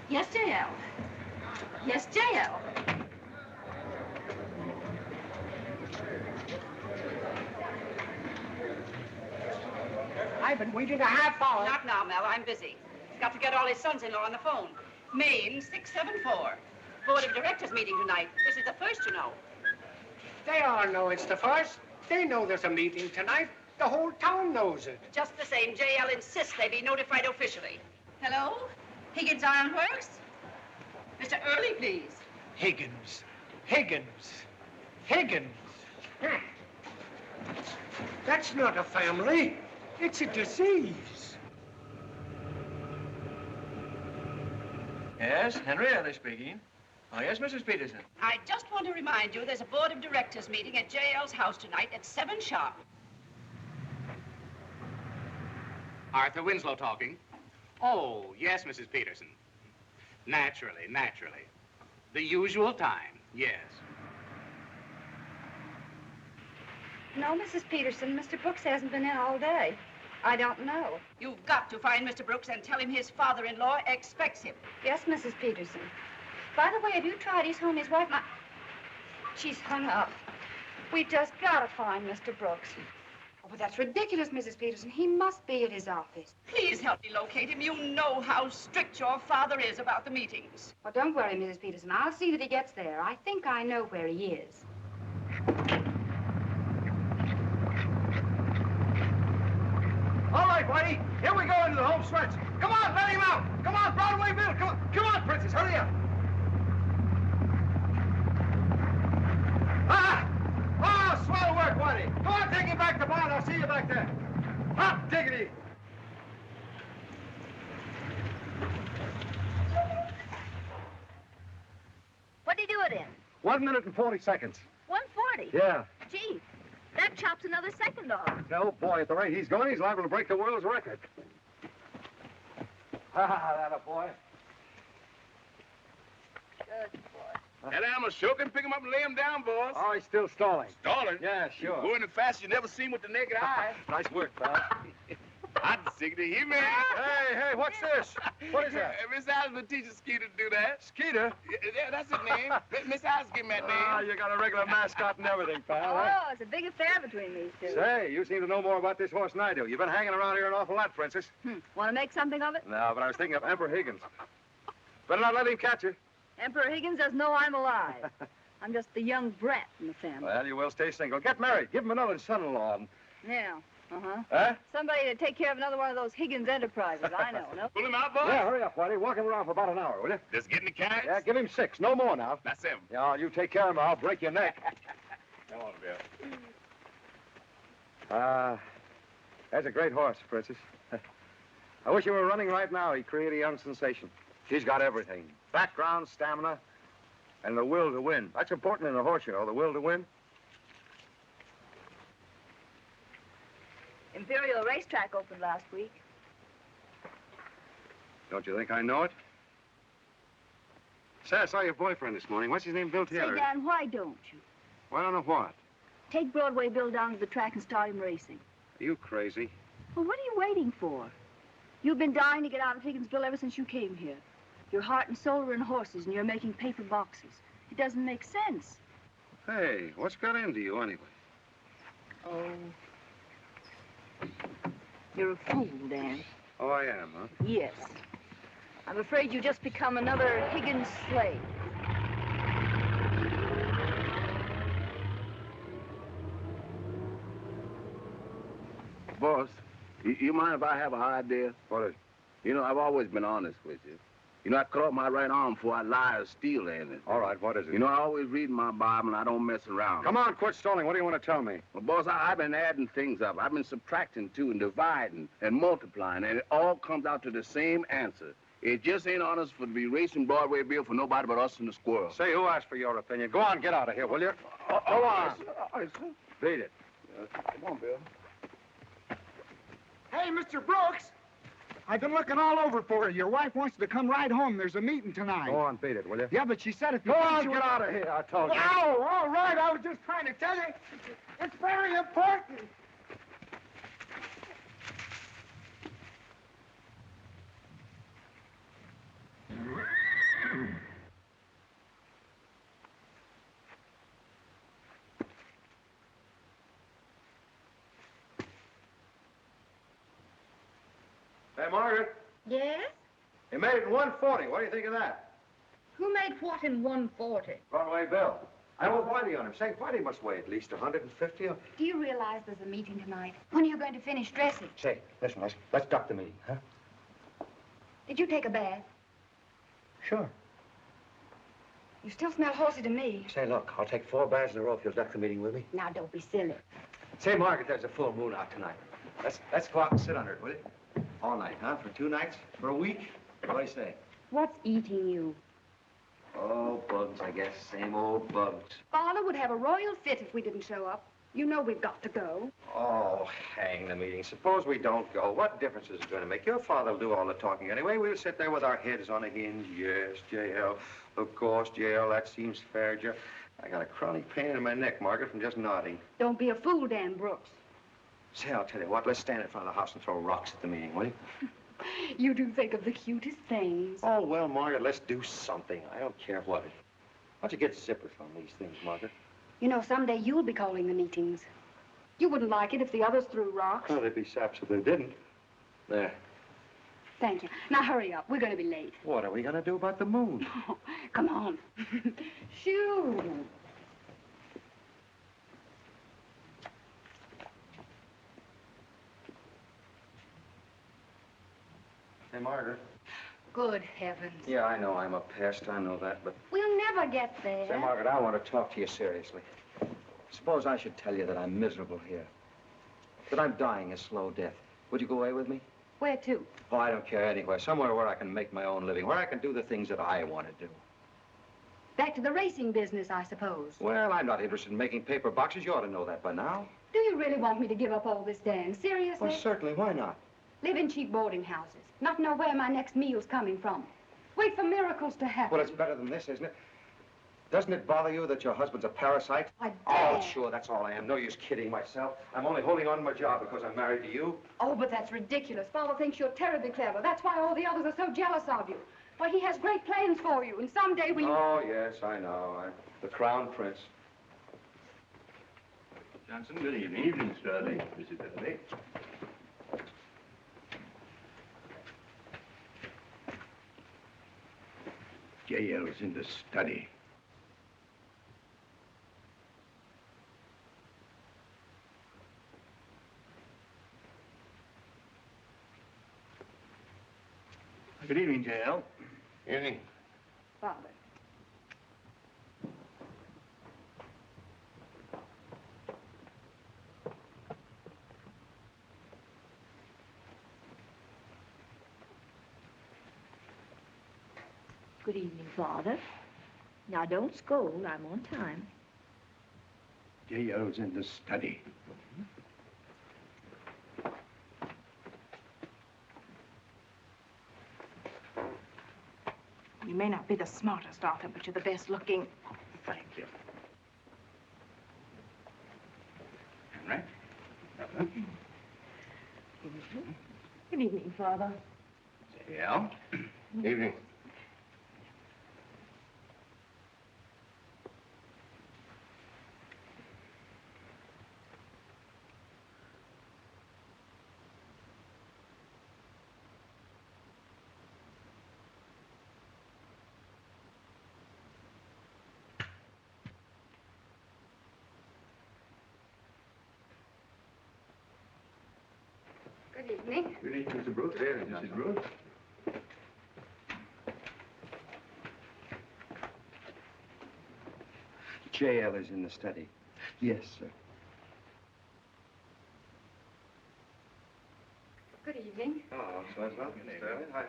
Yes, J.L. Yes, J.L. I've been waiting a half hour. Not now, Mel. I'm busy. Got to get all his sons-in-law on the phone. Maine 674. Board of Directors meeting tonight. This is the first, you know. They all know it's the first. They know there's a meeting tonight. The whole town knows it. Just the same, J.L. insists they be notified officially. Hello? Higgins Ironworks? Mr. Early, please. Higgins. That's not a family. It's a disease. Yes, Henry Early speaking. Oh, yes, Mrs. Peterson. I just want to remind you there's a Board of Directors meeting at J.L.'s house tonight at 7 sharp. Arthur Winslow talking. Oh, yes, Mrs. Peterson. Naturally. The usual time, yes. No, Mrs. Peterson, Mr. Brooks hasn't been in all day. I don't know. You've got to find Mr. Brooks and tell him his father-in-law expects him. Yes, Mrs. Peterson. By the way, have you tried his home? His wife, she's hung up. We just gotta find Mr. Brooks. Oh, but that's ridiculous, Mrs. Peterson. He must be at his office. Please help me locate him. You know how strict your father is about the meetings. Well, don't worry, Mrs. Peterson. I'll see that he gets there. I think I know where he is. All right, Whitey. Here we go into the home stretch. Come on, let him out. Come on, Broadway Bill. Come on, Princess. Hurry up. Oh, swell work, Whitey. Go on, take him back to barn. I'll see you back there. Hot diggity. What'd he do it in? 1 minute and 40 seconds. 140? Yeah. Gee, that chops another second off. No, boy, at the rate he's going, he's liable to break the world's record. That a boy. Good boy. That animal sure can pick him up and lay him down, boss. Oh, he's still stalling. Stalling? Yeah, sure. Going as fast as you never seen with the naked eye. Nice work, pal. I'd sick to hear, man. Hey, what's this? What is that? Miss Alice would teach Skeeter to do that. Skeeter? Yeah, that's his name. Miss Alice gave him that name. Ah, you got a regular mascot and everything, pal. Oh, Huh? it's a big affair between these two. Say, you seem to know more about this horse than I do. You've been hanging around here an awful lot, Princess. Want to make something of it? No, but I was thinking of Emperor Higgins. Better not let him catch you. Emperor Higgins doesn't know I'm alive. I'm just the young brat in the family. Well, you will stay single. Get married. Give him another son-in-law. Yeah. Uh-huh. Huh? Somebody to take care of another one of those Higgins enterprises. I know, no? Pull him out, boss. Yeah, hurry up, Whitey. Walk him around for about an hour, will you? Just getting the cash? Yeah, give him 6. No more now. That's him. Yeah, you take care of him or I'll break your neck. Come on, Bill. That's a great horse, Princess. I wish he were running right now. He'd create a young sensation. She's got everything. Background, stamina, and the will to win. That's important in a horse, you know, the will to win. Imperial Racetrack opened last week. Don't you think I know it? Say, I saw your boyfriend this morning. What's his name? Bill Taylor. Say, Dan, why don't you? Well, I don't know what. Take Broadway Bill down to the track and start him racing. Are you crazy? Well, what are you waiting for? You've been dying to get out of Higginsville ever since you came here. Your heart and soul are in horses, and you're making paper boxes. It doesn't make sense. Hey, what's got into you anyway? Oh. You're a fool, Dan. Oh, I am, huh? Yes. I'm afraid you just become another Higgins slave. Boss, you mind if I have an idea? What is it? You know, I've always been honest with you. You know, I cut off my right arm before I lie or steal anything. All right, what is it? You know, I always read my Bible and I don't mess around. Come on, quit stalling. What do you want to tell me? Well, boss, I've been adding things up. I've been subtracting too and dividing and multiplying, and it all comes out to the same answer. It just ain't honest for to be racing Broadway Bill for nobody but us and the squirrel. Say, who asked for your opinion? Go on, get out of here, will you? Go on. Beat it. Come on, Bill. Hey, Mr. Brooks. I've been looking all over for you. Your wife wants you to come right home. There's a meeting tonight. Go on, beat it, will you? Yeah, but she said if you... Go on, get out of here, I told you. Oh, all right. I was just trying to tell you. It's very important. Say, Margaret, Yes? you made it in 140. What do you think of that? Who made what in 140? Broadway Bill. I owe Whitey on him. Say, Whitey must weigh at least 150. Do you realize there's a meeting tonight? When are you going to finish dressing? Say, listen, let's duck the meeting, huh? Did you take a bath? Sure. You still smell horsey to me. Say, look, I'll take 4 baths in a row if you'll duck the meeting with me. Now, don't be silly. Say, Margaret, there's a full moon out tonight. Let's go out and sit under it, will you? All night, huh? For 2 nights? For a week? What do you say? What's eating you? Oh, bugs, I guess. Same old bugs. Father would have a royal fit if we didn't show up. You know we've got to go. Oh, hang the meeting. Suppose we don't go. What difference is it going to make? Your father will do all the talking anyway. We'll sit there with our heads on a hinge. Yes, JL. Of course, JL. That seems fair, Joe. I got a chronic pain in my neck, Margaret, from just nodding. Don't be a fool, Dan Brooks. Say, I'll tell you what. Let's stand in front of the house and throw rocks at the meeting, will you? You do think of the cutest things. Oh, well, Margaret, let's do something. I don't care what. Why don't you get zippers on these things, Margaret? You know, someday you'll be calling the meetings. You wouldn't like it if the others threw rocks. Well, they'd be saps if they didn't. There. Thank you. Now, hurry up. We're going to be late. What are we going to do about the moon? Oh, come on. Shoo. Hey, Margaret. Good heavens. Yeah, I know I'm a pest. I know that, but... We'll never get there. Say, Margaret, I want to talk to you seriously. Suppose I should tell you that I'm miserable here. That I'm dying a slow death. Would you go away with me? Where to? Oh, I don't care anywhere. Somewhere where I can make my own living. Where I can do the things that I want to do. Back to the racing business, I suppose. Well, I'm not interested in making paper boxes. You ought to know that by now. Do you really want me to give up all this, Dan? Seriously? Well, certainly. Why not? Live in cheap boarding houses. Not know where my next meal's coming from. Wait for miracles to happen. Well, it's better than this, isn't it? Doesn't it bother you that your husband's a parasite? I Oh, dare. sure, that's all I am. No use kidding myself. I'm only holding on to my job because I'm married to you. Oh, but that's ridiculous. Father thinks you're terribly clever. That's why all the others are so jealous of you. Why, he has great plans for you, and someday when you... Oh, yes, I know. I'm the crown prince. Johnson, good evening. Evening, Mr. Early. Mrs. Early. J.L. is in the study. Good evening, J.L. Evening. Father. Good evening, Father. Now, don't scold. I'm on time. J.L.'s in the study. You may not be the smartest, Arthur, but you're the best looking. Thank you. Henry? Good evening, Father. J.L. Evening. Good evening. Good evening, Mr. Brooks. Good evening, Mrs. Brooks. J.L. is in the study. Yes, sir. Good evening. Hello, Swenslow. Sterling. Hi.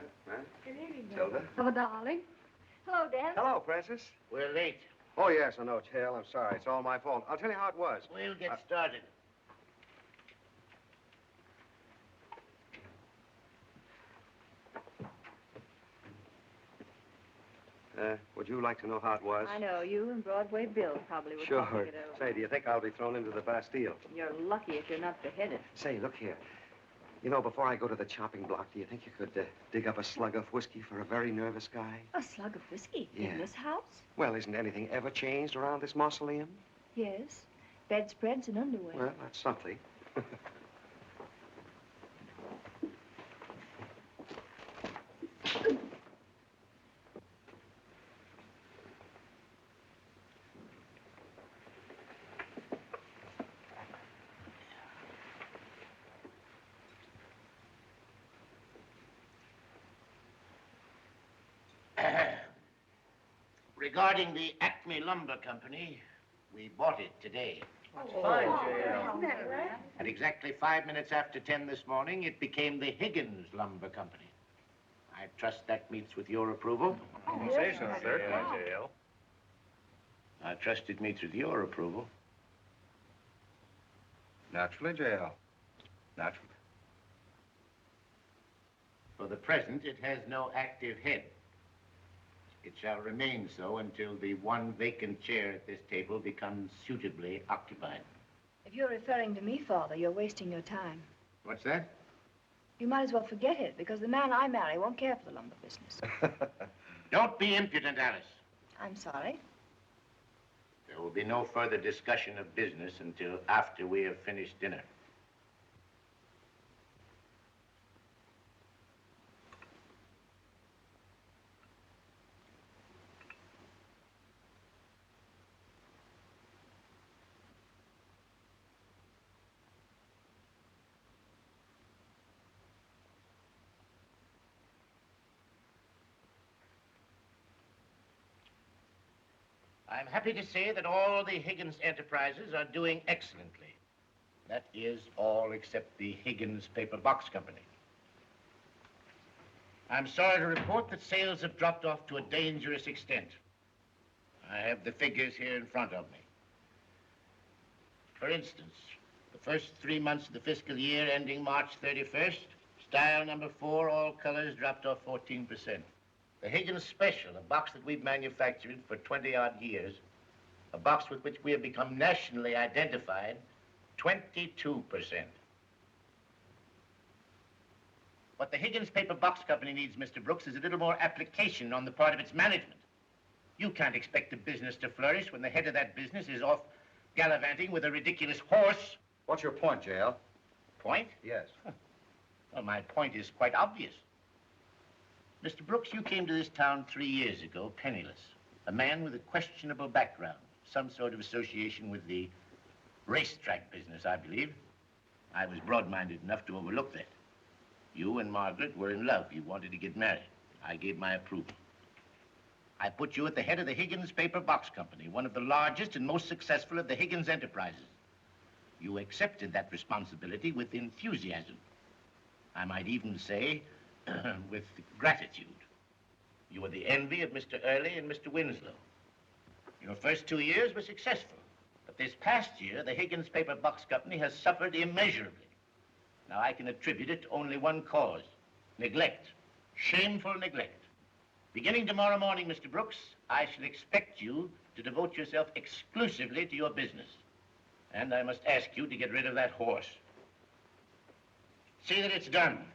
Good evening, Tilda. Hello, darling. Hello, Dan. Hello, Princess. We're late. Oh, yes, I know, J.L. I'm sorry. It's all my fault. I'll tell you how it was. We'll get started. Would you like to know how it was? I know. You and Broadway Bill probably were Sure. talking it over. Say, do you think I'll be thrown into the Bastille? You're lucky if you're not beheaded. Say, look here. You know, before I go to the chopping block, do you think you could dig up a slug of whiskey for a very nervous guy? A slug of whiskey Yeah. in this house? Well, isn't anything ever changed around this mausoleum? Yes. Bedspreads and underwear. Well, that's something. Regarding the Acme Lumber Company, we bought it today. Fine, J.L. At exactly 5 minutes after 10 this morning, it became the Higgins Lumber Company. I trust that meets with your approval. Say so, certainly, J.L. I trust it meets with your approval. Naturally, J.L. Naturally. For the present, it has no active head. It shall remain so until the one vacant chair at this table becomes suitably occupied. If you're referring to me, Father, you're wasting your time. What's that? You might as well forget it, because the man I marry won't care for the lumber business. Don't be impudent, Alice. I'm sorry. There will be no further discussion of business until after we have finished dinner. I'm happy to say that all the Higgins enterprises are doing excellently. That is all except the Higgins Paper Box Company. I'm sorry to report that sales have dropped off to a dangerous extent. I have the figures here in front of me. For instance, the first 3 months of the fiscal year ending March 31st, style number 4, all colors dropped off 14%. The Higgins Special, a box that we've manufactured for 20-odd years, a box with which we have become nationally identified, 22%. What the Higgins Paper Box Company needs, Mr. Brooks, is a little more application on the part of its management. You can't expect the business to flourish when the head of that business is off gallivanting with a ridiculous horse. What's your point, J.L.? Point? Yes. Well, my point is quite obvious. Mr. Brooks, you came to this town 3 years ago, penniless. A man with a questionable background, some sort of association with the racetrack business, I believe. I was broad-minded enough to overlook that. You and Margaret were in love. You wanted to get married. I gave my approval. I put you at the head of the Higgins Paper Box Company, one of the largest and most successful of the Higgins enterprises. You accepted that responsibility with enthusiasm. I might even say, with gratitude. You were the envy of Mr. Early and Mr. Winslow. Your first 2 years were successful, but this past year, the Higgins Paper Box Company has suffered immeasurably. Now, I can attribute it to only one cause: neglect, shameful neglect. Beginning tomorrow morning, Mr. Brooks, I shall expect you to devote yourself exclusively to your business. And I must ask you to get rid of that horse. See that it's done.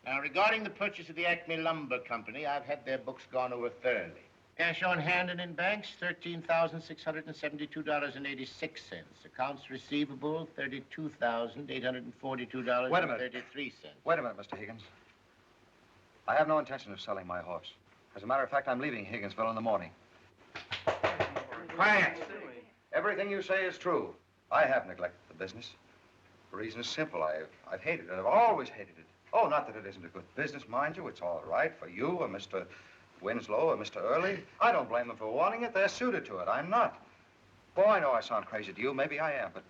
Now, regarding the purchase of the Acme Lumber Company, I've had their books gone over thoroughly. Cash on hand and in banks, $13,672.86. Accounts receivable, $32,842.33. Wait a minute, Mr. Higgins. I have no intention of selling my horse. As a matter of fact, I'm leaving Higginsville in the morning. Quiet. Everything you say is true. I have neglected the business. The reason is simple. I've hated it. I've always hated it. Oh, not that it isn't a good business, mind you. It's all right for you or Mr. Winslow or Mr. Early. I don't blame them for wanting it. They're suited to it. I'm not. Boy, I know I sound crazy to you. Maybe I am, but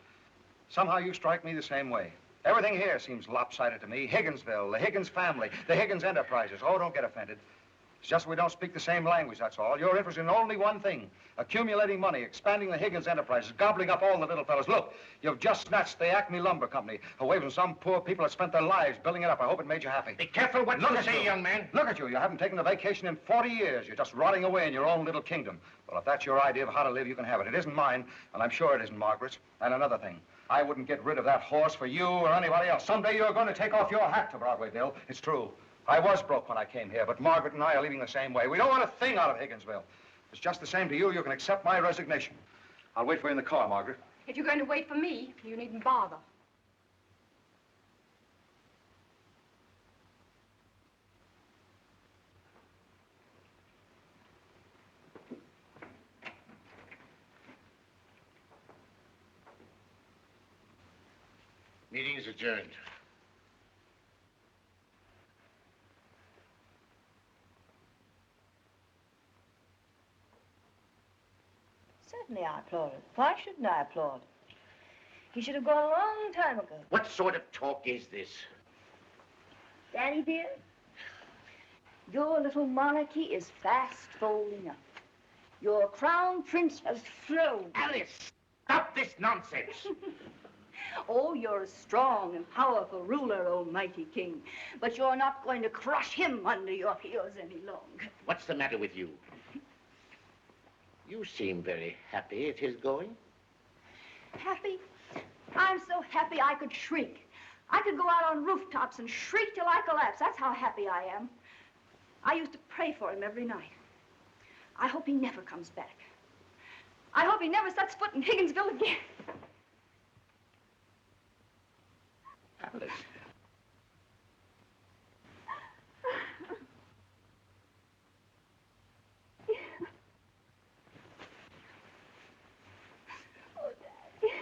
somehow you strike me the same way. Everything here seems lopsided to me. Higginsville, the Higgins family, the Higgins enterprises. Oh, don't get offended. It's just we don't speak the same language, that's all. You're interested in only one thing: accumulating money, expanding the Higgins enterprises, gobbling up all the little fellas. Look, you've just snatched the Acme Lumber Company away from some poor people that spent their lives building it up. I hope it made you happy. Be careful what you say, young man. Look at you. You haven't taken a vacation in 40 years. You're just rotting away in your own little kingdom. Well, if that's your idea of how to live, you can have it. It isn't mine, and I'm sure it isn't Margaret's. And another thing, I wouldn't get rid of that horse for you or anybody else. Someday you're going to take off your hat to Broadway Bill. It's true. I was broke when I came here, but Margaret and I are leaving the same way. We don't want a thing out of Higginsville. If it's just the same to you, you can accept my resignation. I'll wait for you in the car, Margaret. If you're going to wait for me, you needn't bother. Meeting is adjourned. Certainly I applaud it. Why shouldn't I applaud? He should have gone a long time ago. What sort of talk is this? Daddy, dear, your little monarchy is fast folding up. Your crown prince has flown. Alice, stop this nonsense. Oh, you're a strong and powerful ruler, oh mighty king. But you're not going to crush him under your heels any longer. What's the matter with you? You seem very happy at his going. Happy? I'm so happy I could shriek. I could go out on rooftops and shriek till I collapse. That's how happy I am. I used to pray for him every night. I hope he never comes back. I hope he never sets foot in Higginsville again. Alice. Oh, Daddy.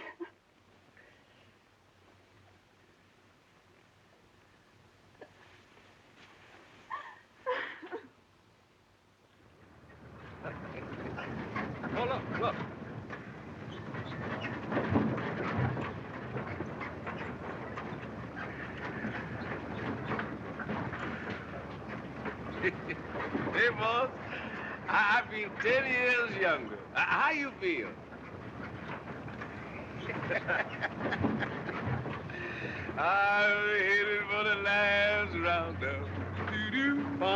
Oh, look. Hey, boss, I feel 10 years younger. How you feel? I'm headed for the last roundup. Oh,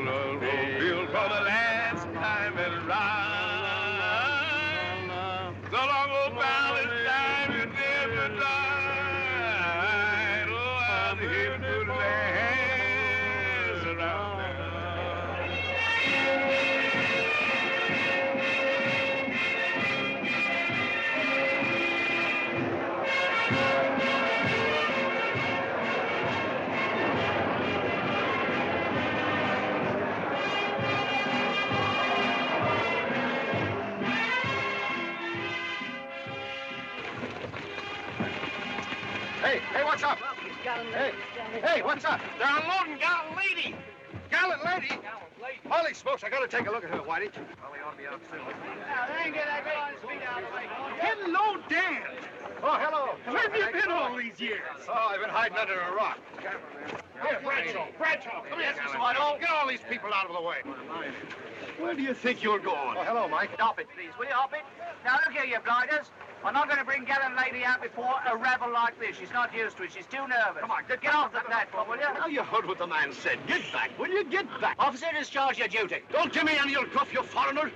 Lord, Bill, for the last time and round. So long, old pal, it's time to never die. Oh, I'm headed for the last roundup. Hey, what's up? Hey, what's up? They're unloading gallant lady. Gallant lady? Holy smokes, I gotta take a look at her, Whitey. Well, they ought to be out soon. Hello, Dan. Oh, hello. Where have you been all these years? Oh, I've been hiding under a rock. Here, Bradshaw, come here, Mr. Whitehall. Get all these people out of the way. Where do you think you're going? Oh, hello, Mike. Stop it, please. Will you hop it? Now, look here, you blighters. I'm not going to bring gallant lady out before a rabble like this. She's not used to it. She's too nervous. Come on, get off the platform, will you? Now you heard what the man said. Get back, will you? Get back. Officer, discharge your duty. Don't give me any of your guff, you foreigner.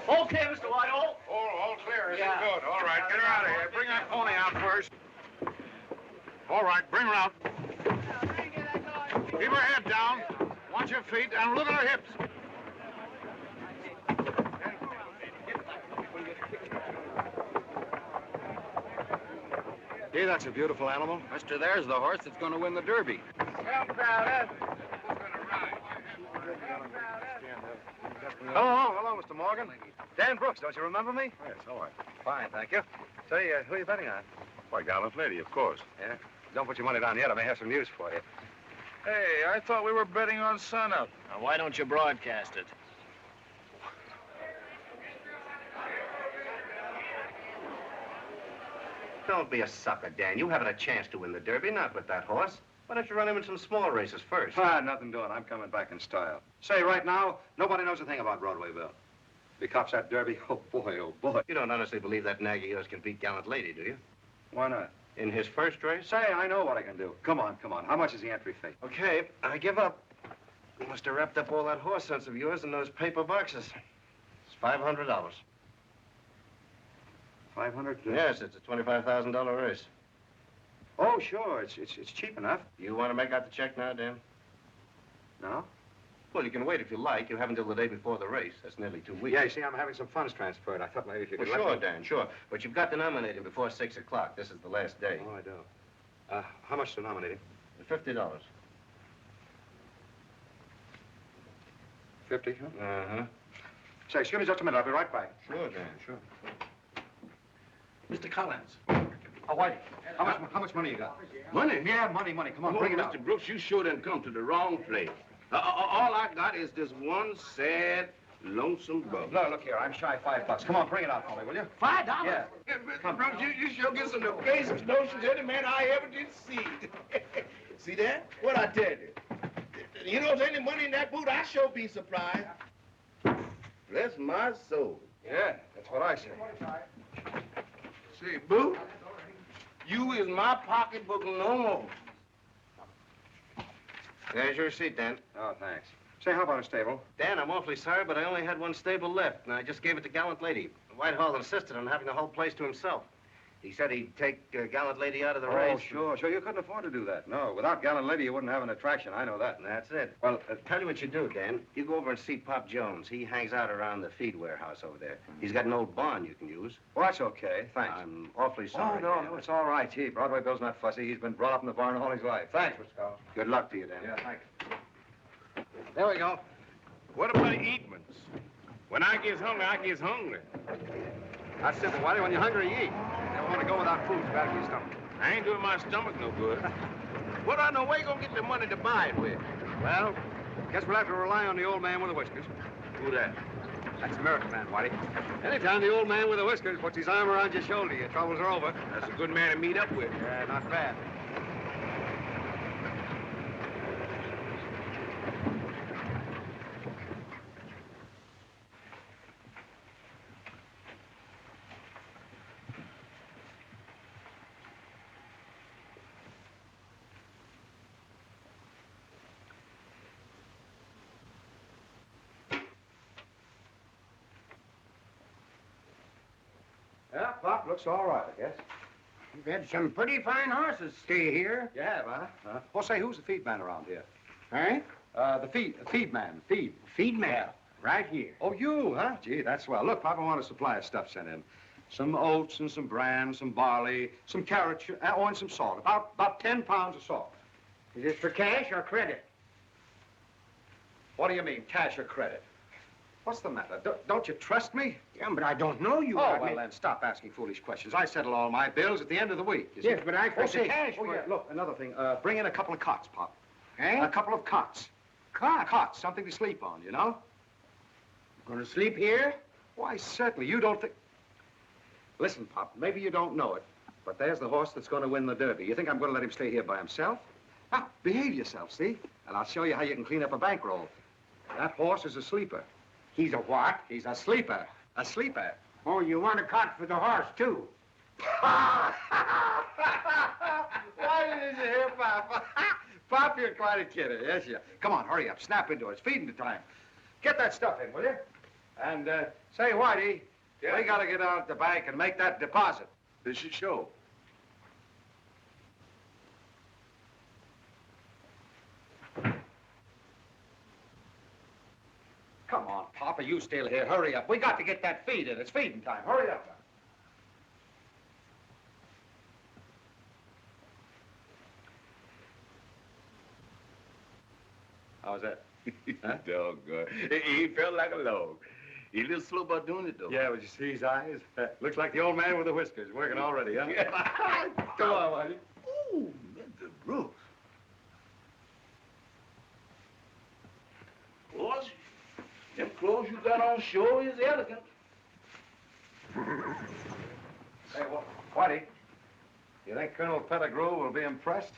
Okay, Mr. Whitehall. All clear, is it? Good. All right, get her out of here. Bring that pony out first. All right, bring her out. Keep her head down. Watch her feet and look at her hips. Gee, that's a beautiful animal. Mister, there's the horse that's going to win the Derby. Hello, Mr. Morgan. Dan Brooks, don't you remember me? Yes, all right. Fine, thank you. Say, who are you betting on? Why, gallant lady, of course. Yeah? Don't put your money down yet. I may have some news for you. Hey, I thought we were betting on sunup. Now, why don't you broadcast it? Don't be a sucker, Dan. You haven't a chance to win the Derby, not with that horse. Why don't you run him in some small races first? Nothing doing. I'm coming back in style. Say, right now, nobody knows a thing about Broadway Bill. If he cops that Derby, oh, boy, oh, boy. You don't honestly believe that nag of yours can beat Gallant Lady, do you? Why not? In his first race? Say, I know what I can do. Come on. How much is the entry fee? Okay, I give up. You must have wrapped up all that horse sense of yours in those paper boxes. It's $500. 500? Yes, it's a $25,000 race. Oh, sure. It's cheap enough. You want to make out the check now, Dan? No? Well, you can wait if you like. You have until the day before the race. That's nearly 2 weeks. Yeah, you see, I'm having some funds transferred. I thought maybe if you could Well, let sure, me... Dan, sure. But you've got to nominate him before 6 o'clock. This is the last day. Oh, I do. How much to nominate him? $50. 50, huh? Uh-huh. Say, excuse me just a minute. I'll be right back. Sure, Dan, sure. Mr. Collins. Oh, Whitey, how much money you got? Money? Yeah, money. Come on, Oh, bring it Mr. out. Brooks, you sure didn't come to the wrong place. All I got is this one sad, lonesome bum. No, look here. I'm shy $5. Come on, bring it out for me, will you? $5? Yeah. Mr. Brooks, you sure get some of the craziest notions any man I ever did see. See that? What I tell you? You know, if there's any money in that boot, I sure be surprised. Bless my soul. Yeah, that's what I say. See, Boo, you is my pocketbook no more. There's your receipt, Dan. Oh, thanks. Say, how about a stable? Dan, I'm awfully sorry, but I only had one stable left, and I just gave it to Gallant Lady. Whitehall insisted on having the whole place to himself. He said he'd take Gallant Lady out of the race. Oh, sure. You couldn't afford to do that. No, without Gallant Lady, you wouldn't have an attraction. I know that. And that's it. Well, Tell you what you do, Dan. You go over and see Pop Jones. He hangs out around the feed warehouse over there. He's got an old barn you can use. well, that's okay. Thanks. I'm awfully sorry. Oh, Dan. no, it's all right. Gee, Broadway Bill's not fussy. He's been brought up in the barn all his life. Thanks, Mr. Collins. Good luck to you, Dan. Yeah, thanks. There we go. What about eatments? When I gets hungry, I gets hungry. That's simple, Whitey. When you're hungry, you eat. You never want to go without food. It's bad for your stomach. I ain't doing my stomach no good. What I know, where you gonna get the money to buy it with? Well, guess we'll have to rely on the old man with the whiskers. Who that? That's American man, Whitey. Anytime the old man with the whiskers puts his arm around your shoulder, your troubles are over. That's a good man to meet up with. Yeah, not bad. Yeah, Pop, looks all right, I guess. You've had some pretty fine horses stay here. You have, huh? Well, say, who's the feed man around here? Eh? The feed man. Feed man. Yeah. Right here. Oh, you, huh? Gee, that's swell. Look, Papa want a supply of stuff sent in. Some oats and some bran, some barley, some carrot, and some salt. About 10 pounds of salt. Is this for cash or credit? What do you mean, cash or credit? What's the matter? Don't you trust me? Yeah, but I don't know you. Oh, I well, mean- then, stop asking foolish questions. I settle all my bills at the end of the week. You see? Yes, but I expect the see. cash Oh, for yeah, it. look, another thing. Bring in a couple of cots, Pop. Eh? A couple of cots. Cots, something to sleep on, you know? Gonna sleep here? Why, certainly. You don't think... Listen, Pop, maybe you don't know it, but there's the horse that's going to win the Derby. You think I'm going to let him stay here by himself? Now, behave yourself, see? And I'll show you how you can clean up a bankroll. That horse is a sleeper. He's a what? He's a sleeper. A sleeper. Oh, you want a cot for the horse, too? Why did you hear, Pop? Pop, you're quite a kidder, yes, you. Come on, hurry up. Snap into it. It's feeding time. Get that stuff in, will you? And, say, Whitey, we got to get out at the bank and make that deposit. This should show. Come on, Papa, you still here. Hurry up. We got to get that feed in. It's feeding time. Hurry up. How's that? Huh? Doggone. He felt like a log. He's a little slow about doing it, though. Yeah, but you see his eyes? Looks like the old man with the whiskers. Working already, huh? Come on, Whitey. Ooh, Mr. Brooks. Boys, them clothes you got on sure is elegant. Hey, Whitey, you think Colonel Pettigrew will be impressed?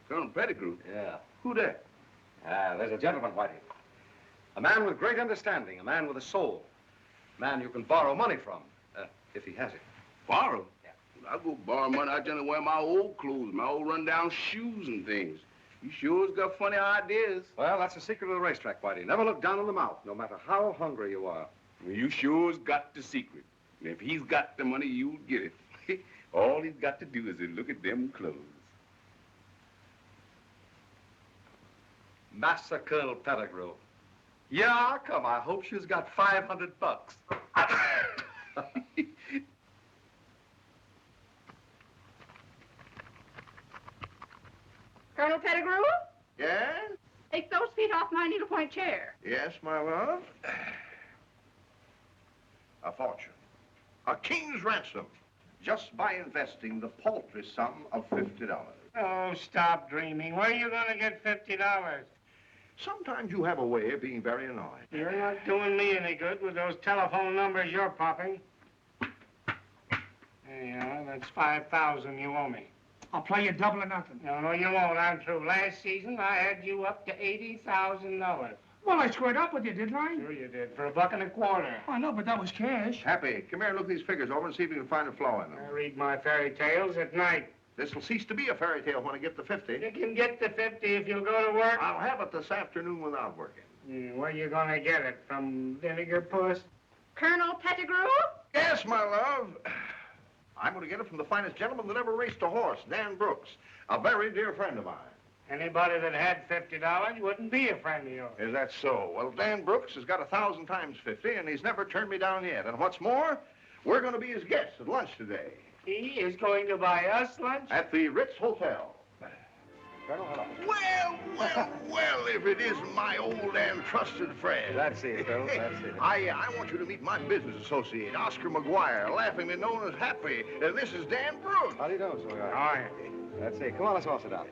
Colonel Pettigrew? Yeah. Who that? There's a gentleman, Whitey. A man with great understanding, a man with a soul. A man you can borrow money from, if he has it. Borrow? Yeah. I go borrow money. I generally wear my old clothes, my old run-down shoes and things. You sure has got funny ideas. Well, that's the secret of the racetrack, Whitey. Never look down on the mouth, no matter how hungry you are. Well, you sure's got the secret. And if he's got the money, you'll get it. All he's got to do is to look at them clothes. Massa Colonel Pettigrew. Yeah, come, I hope she's got $500. Colonel Pettigrew, Yeah? take those feet off my needlepoint chair. Yes, my love. A fortune. A king's ransom. Just by investing the paltry sum of $50. Oh, stop dreaming. Where are you going to get $50? Sometimes you have a way of being very annoying. You're not doing me any good with those telephone numbers you're popping. There you are. That's $5,000 you owe me. I'll play you double or nothing. No, you won't. I'm through. Last season, I had you up to $80,000. Well, I squared up with you, didn't I? Sure you did. For $1.25. I know, but that was cash. Happy, come here and look these figures over and see if you can find a flaw in them. I read my fairy tales at night. This will cease to be a fairy tale when I get the 50. You can get the 50 if you'll go to work. I'll have it this afternoon without working. Where you gonna get it? From Vinegar Puss? Colonel Pettigrew? Yes, my love. I'm going to get it from the finest gentleman that ever raced a horse, Dan Brooks, a very dear friend of mine. Anybody that had $50 wouldn't be a friend of yours. Is that so? Well, Dan Brooks has got 1,000 times 50, and he's never turned me down yet. And what's more, we're going to be his guests at lunch today. He is going to buy us lunch? At the Ritz Hotel. Colonel, hello. Well, if it isn't my old and trusted friend. That's it, Colonel, that's it. I want you to meet my business associate, Oscar McGuire, laughingly known as Happy. This is Dan Brooks. How do you do, sweetheart? All right. That's it. Come on, let's all sit down.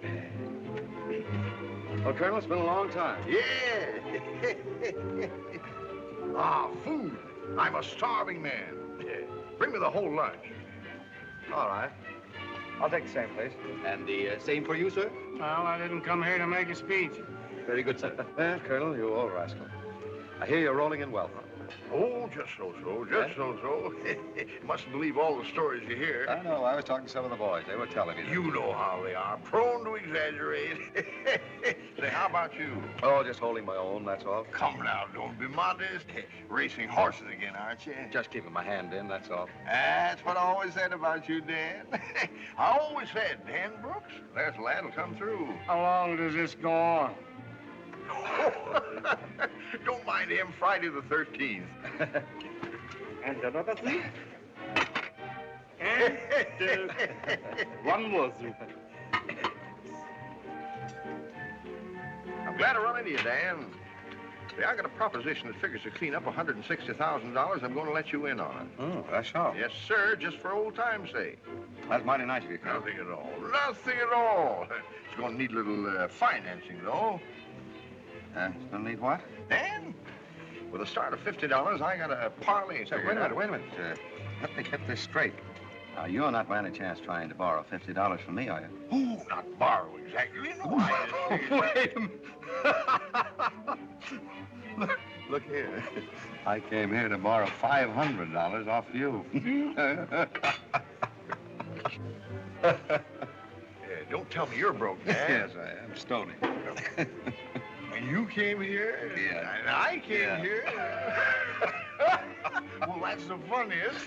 Well, Colonel, it's been a long time. Yeah. Food. I'm a starving man. Bring me the whole lunch. All right. I'll take the same, please. And the same for you, sir? Well, I didn't come here to make a speech. Very good, sir. Well, Colonel, you old rascal. I hear you're rolling in wealth. Oh, just so-so, just so-so. Mustn't believe all the stories you hear. I know. I was talking to some of the boys. They were telling me that. You know how they are, prone to exaggerate. Say, how about you? Oh, just holding my own, that's all. Come now, don't be modest. Racing horses again, aren't you? Just keeping my hand in, that's all. That's what I always said about you, Dan. I always said, Dan Brooks, that lad'll come through. How long does this go on? Don't mind him, Friday the 13th. And another thing? And one more thing. I'm glad to run into you, Dan. See, I got a proposition that figures to clean up $160,000. I'm going to let you in on it. Oh, that's all. Yes, sir, just for old time's sake. That's mighty nice of you, Colonel. Nothing at all. Nothing at all. It's going to need a little financing, though. It's going to need what? Dan, with a start of $50, I got a parlay. Say, wait a minute. Let me get this straight. Now, you're not by any chance trying to borrow $50 from me, are you? Oh, not borrow exactly. No, Wait a minute. Look here. I came here to borrow $500 off you. Don't tell me you're broke, Dan. Yes, I am. Stony. And you came here? Yeah. And I came here? Well, that's the funniest.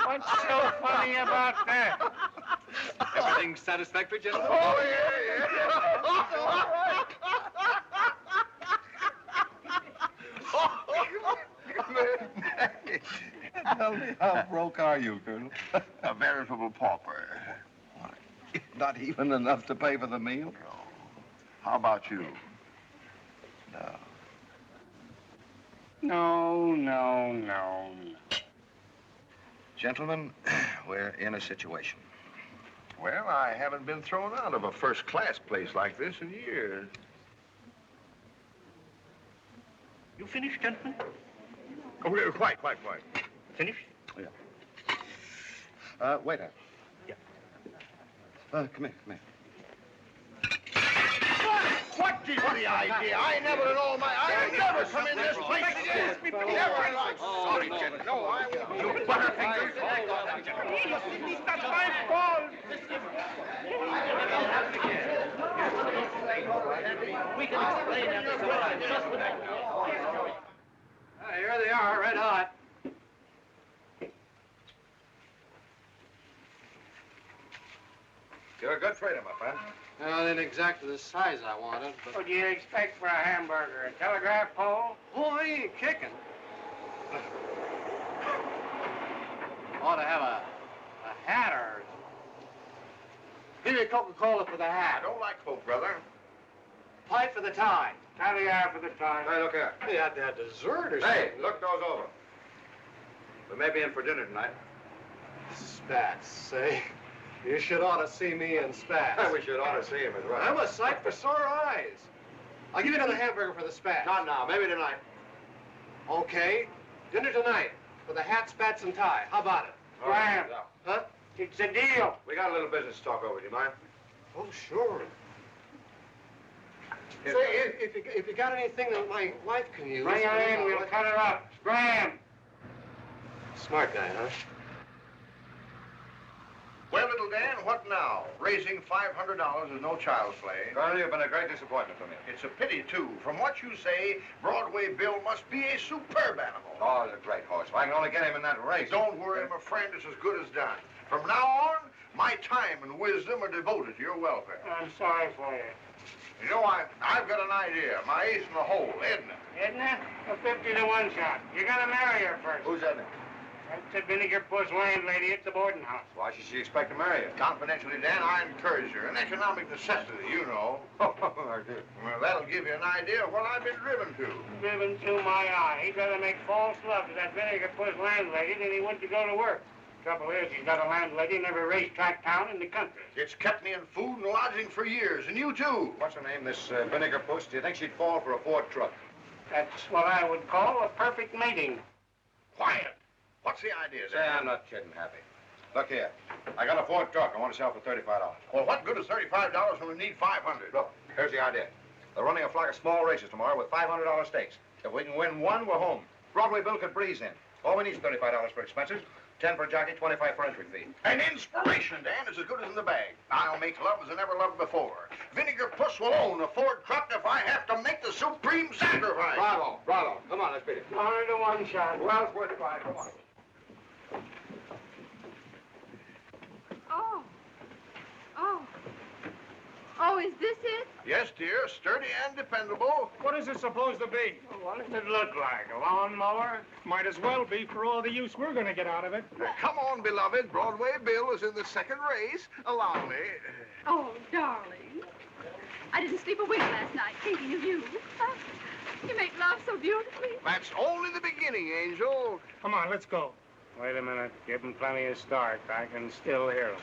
What's so funny about that? Everything satisfactory, gentlemen? Oh, yeah. How broke are you, Colonel? A veritable pauper. Not even enough to pay for the meal? How about you? No. Gentlemen, we're in a situation. Well, I haven't been thrown out of a first-class place like this in years. You finished, gentlemen? Oh, yeah, quite. Finished? Yeah. Waiter. Yeah. Come here. What is the idea? I never come in this place again. Never. Sorry, gentlemen. No, I won't. You butterfingers. It's not my fault. We can explain that. Here they are, red hot. You're a good trader, my friend. Well, it ain't exactly the size I wanted, but... What do you expect for a hamburger? A telegraph pole? Oh, I ain't kicking. Ought to have a hat or... Give me a Coca-Cola for the I hat. don't like Coke, brother. Pipe for the tie. Caviar for the time. Hey, look here. You had to have dessert or something. Hey, look those over. We may be in for dinner tonight. Spats, say. You should ought to see me in spats. We should ought to see him as well. I'm a sight for sore eyes. I'll give you another hamburger for the spats. Not now, maybe tonight. Okay. Dinner tonight with a hat, spats, and tie. How about it? All right. Graham. Huh? It's a deal. We got a little business to talk over. Do you mind? Oh, sure. Say, if you got anything that my wife can use... Bring her in, we'll cut her up. Graham. Smart guy, huh? Well, little Dan, what now? Raising $500 is no child's play. Connolly, you've been a great disappointment to me. It's a pity, too. From what you say, Broadway Bill must be a superb animal. Oh, he's a great horse. If I can only get him in that race. Don't worry, my friend. It's as good as done. From now on, my time and wisdom are devoted to your welfare. I'm sorry for you. You know, I've got an idea. My ace in the hole, Edna. Edna? A 50 to 1 shot. You gotta marry her first. Who's Edna? That's the Vinegar Puss landlady at the boarding house. Why should she expect to marry you? Confidentially, Dan, I encourage her. An economic necessity, you know. Oh, I do. Well, that'll give you an idea of what I've been driven to. Driven to my eye. He'd rather make false love to that Vinegar Puss landlady than he would to go to work. Trouble is, he's got a landlady in every racetrack town in the country. It's kept me in food and lodging for years, and you too. What's her name, this Vinegar Puss? Do you think she'd fall for a Ford truck? That's what I would call a perfect mating. Quiet. What's the idea, Say, Dan? I'm not kidding, Happy. Look here. I got a Ford truck I want to sell for $35. Well, what good is $35 when we need $500? Look, here's the idea. They're running a flock of small races tomorrow with $500 stakes. If we can win one, we're home. Broadway Bill could breeze in. All we need is $35 for expenses, 10 for jockey, 25 for entry fee. An inspiration, Dan, is as good as in the bag. I'll make love as I never loved before. Vinegar Puss will own a Ford truck if I have to make the supreme sacrifice. Bravo, bravo. Come on, let's beat it. 100 to 1 shot. Well, it's worth a try. Come on. Oh, is this it? Yes, dear, sturdy and dependable. What is it supposed to be? What does it look like? A lawnmower? Might as well be for all the use we're going to get out of it. Come on, beloved. Broadway Bill is in the second race. Allow me. Oh, darling. I didn't sleep a wink last night thinking of you. You make love so beautifully. That's only the beginning, Angel. Come on, let's go. Wait a minute. Give him plenty of start. I can still hear him.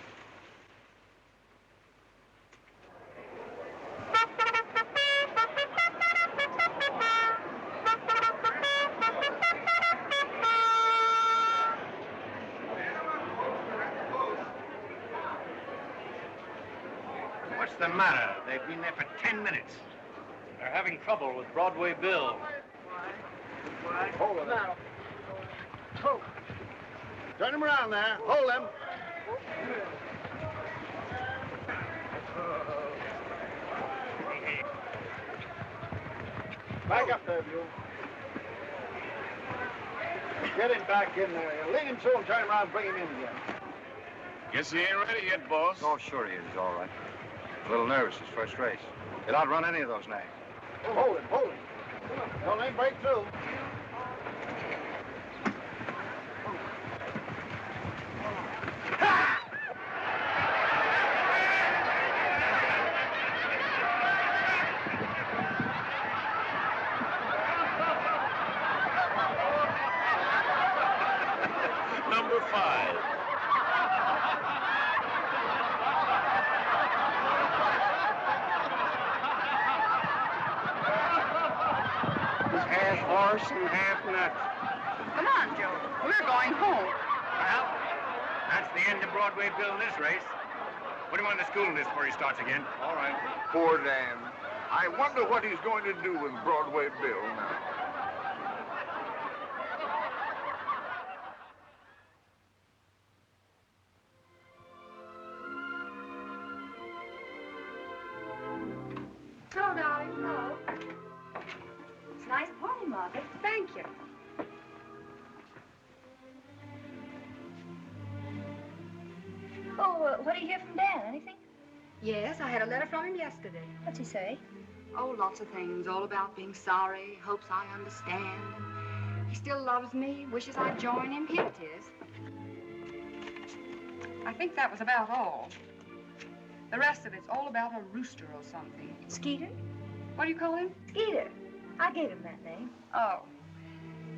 What's the matter? They've been there for 10 minutes. They're having trouble with Broadway Bill. Hold him. Hold. Turn him around there. Hold him. Back up there, Bill. Get him back in there. Lean him to him, turn him around, bring him in again. Guess he ain't ready yet, boss. Oh, sure he is. He's all right. A little nervous, his first race. He'll outrun any of those nags. Oh, hold him, hold him. Come on, don't let him break through. Number 5. He's half horse and half nuts. Come on, Joe. We're going home. Well, that's the end of Broadway Bill in this race. Put him on the school list before he starts again. All right. Poor Dan. I wonder what he's going to do with Broadway Bill now. Hello, darling. Hello. It's a nice party, Margaret. Thank you. Oh, what do you hear from Dan? Anything? Yes, I had a letter from him yesterday. What's he say? Oh, lots of things. All about being sorry, hopes I understand. He still loves me, wishes I'd join him. Here it is. I think that was about all. The rest of it's all about a rooster or something. Skeeter? What do you call him? Skeeter. I gave him that name. Oh.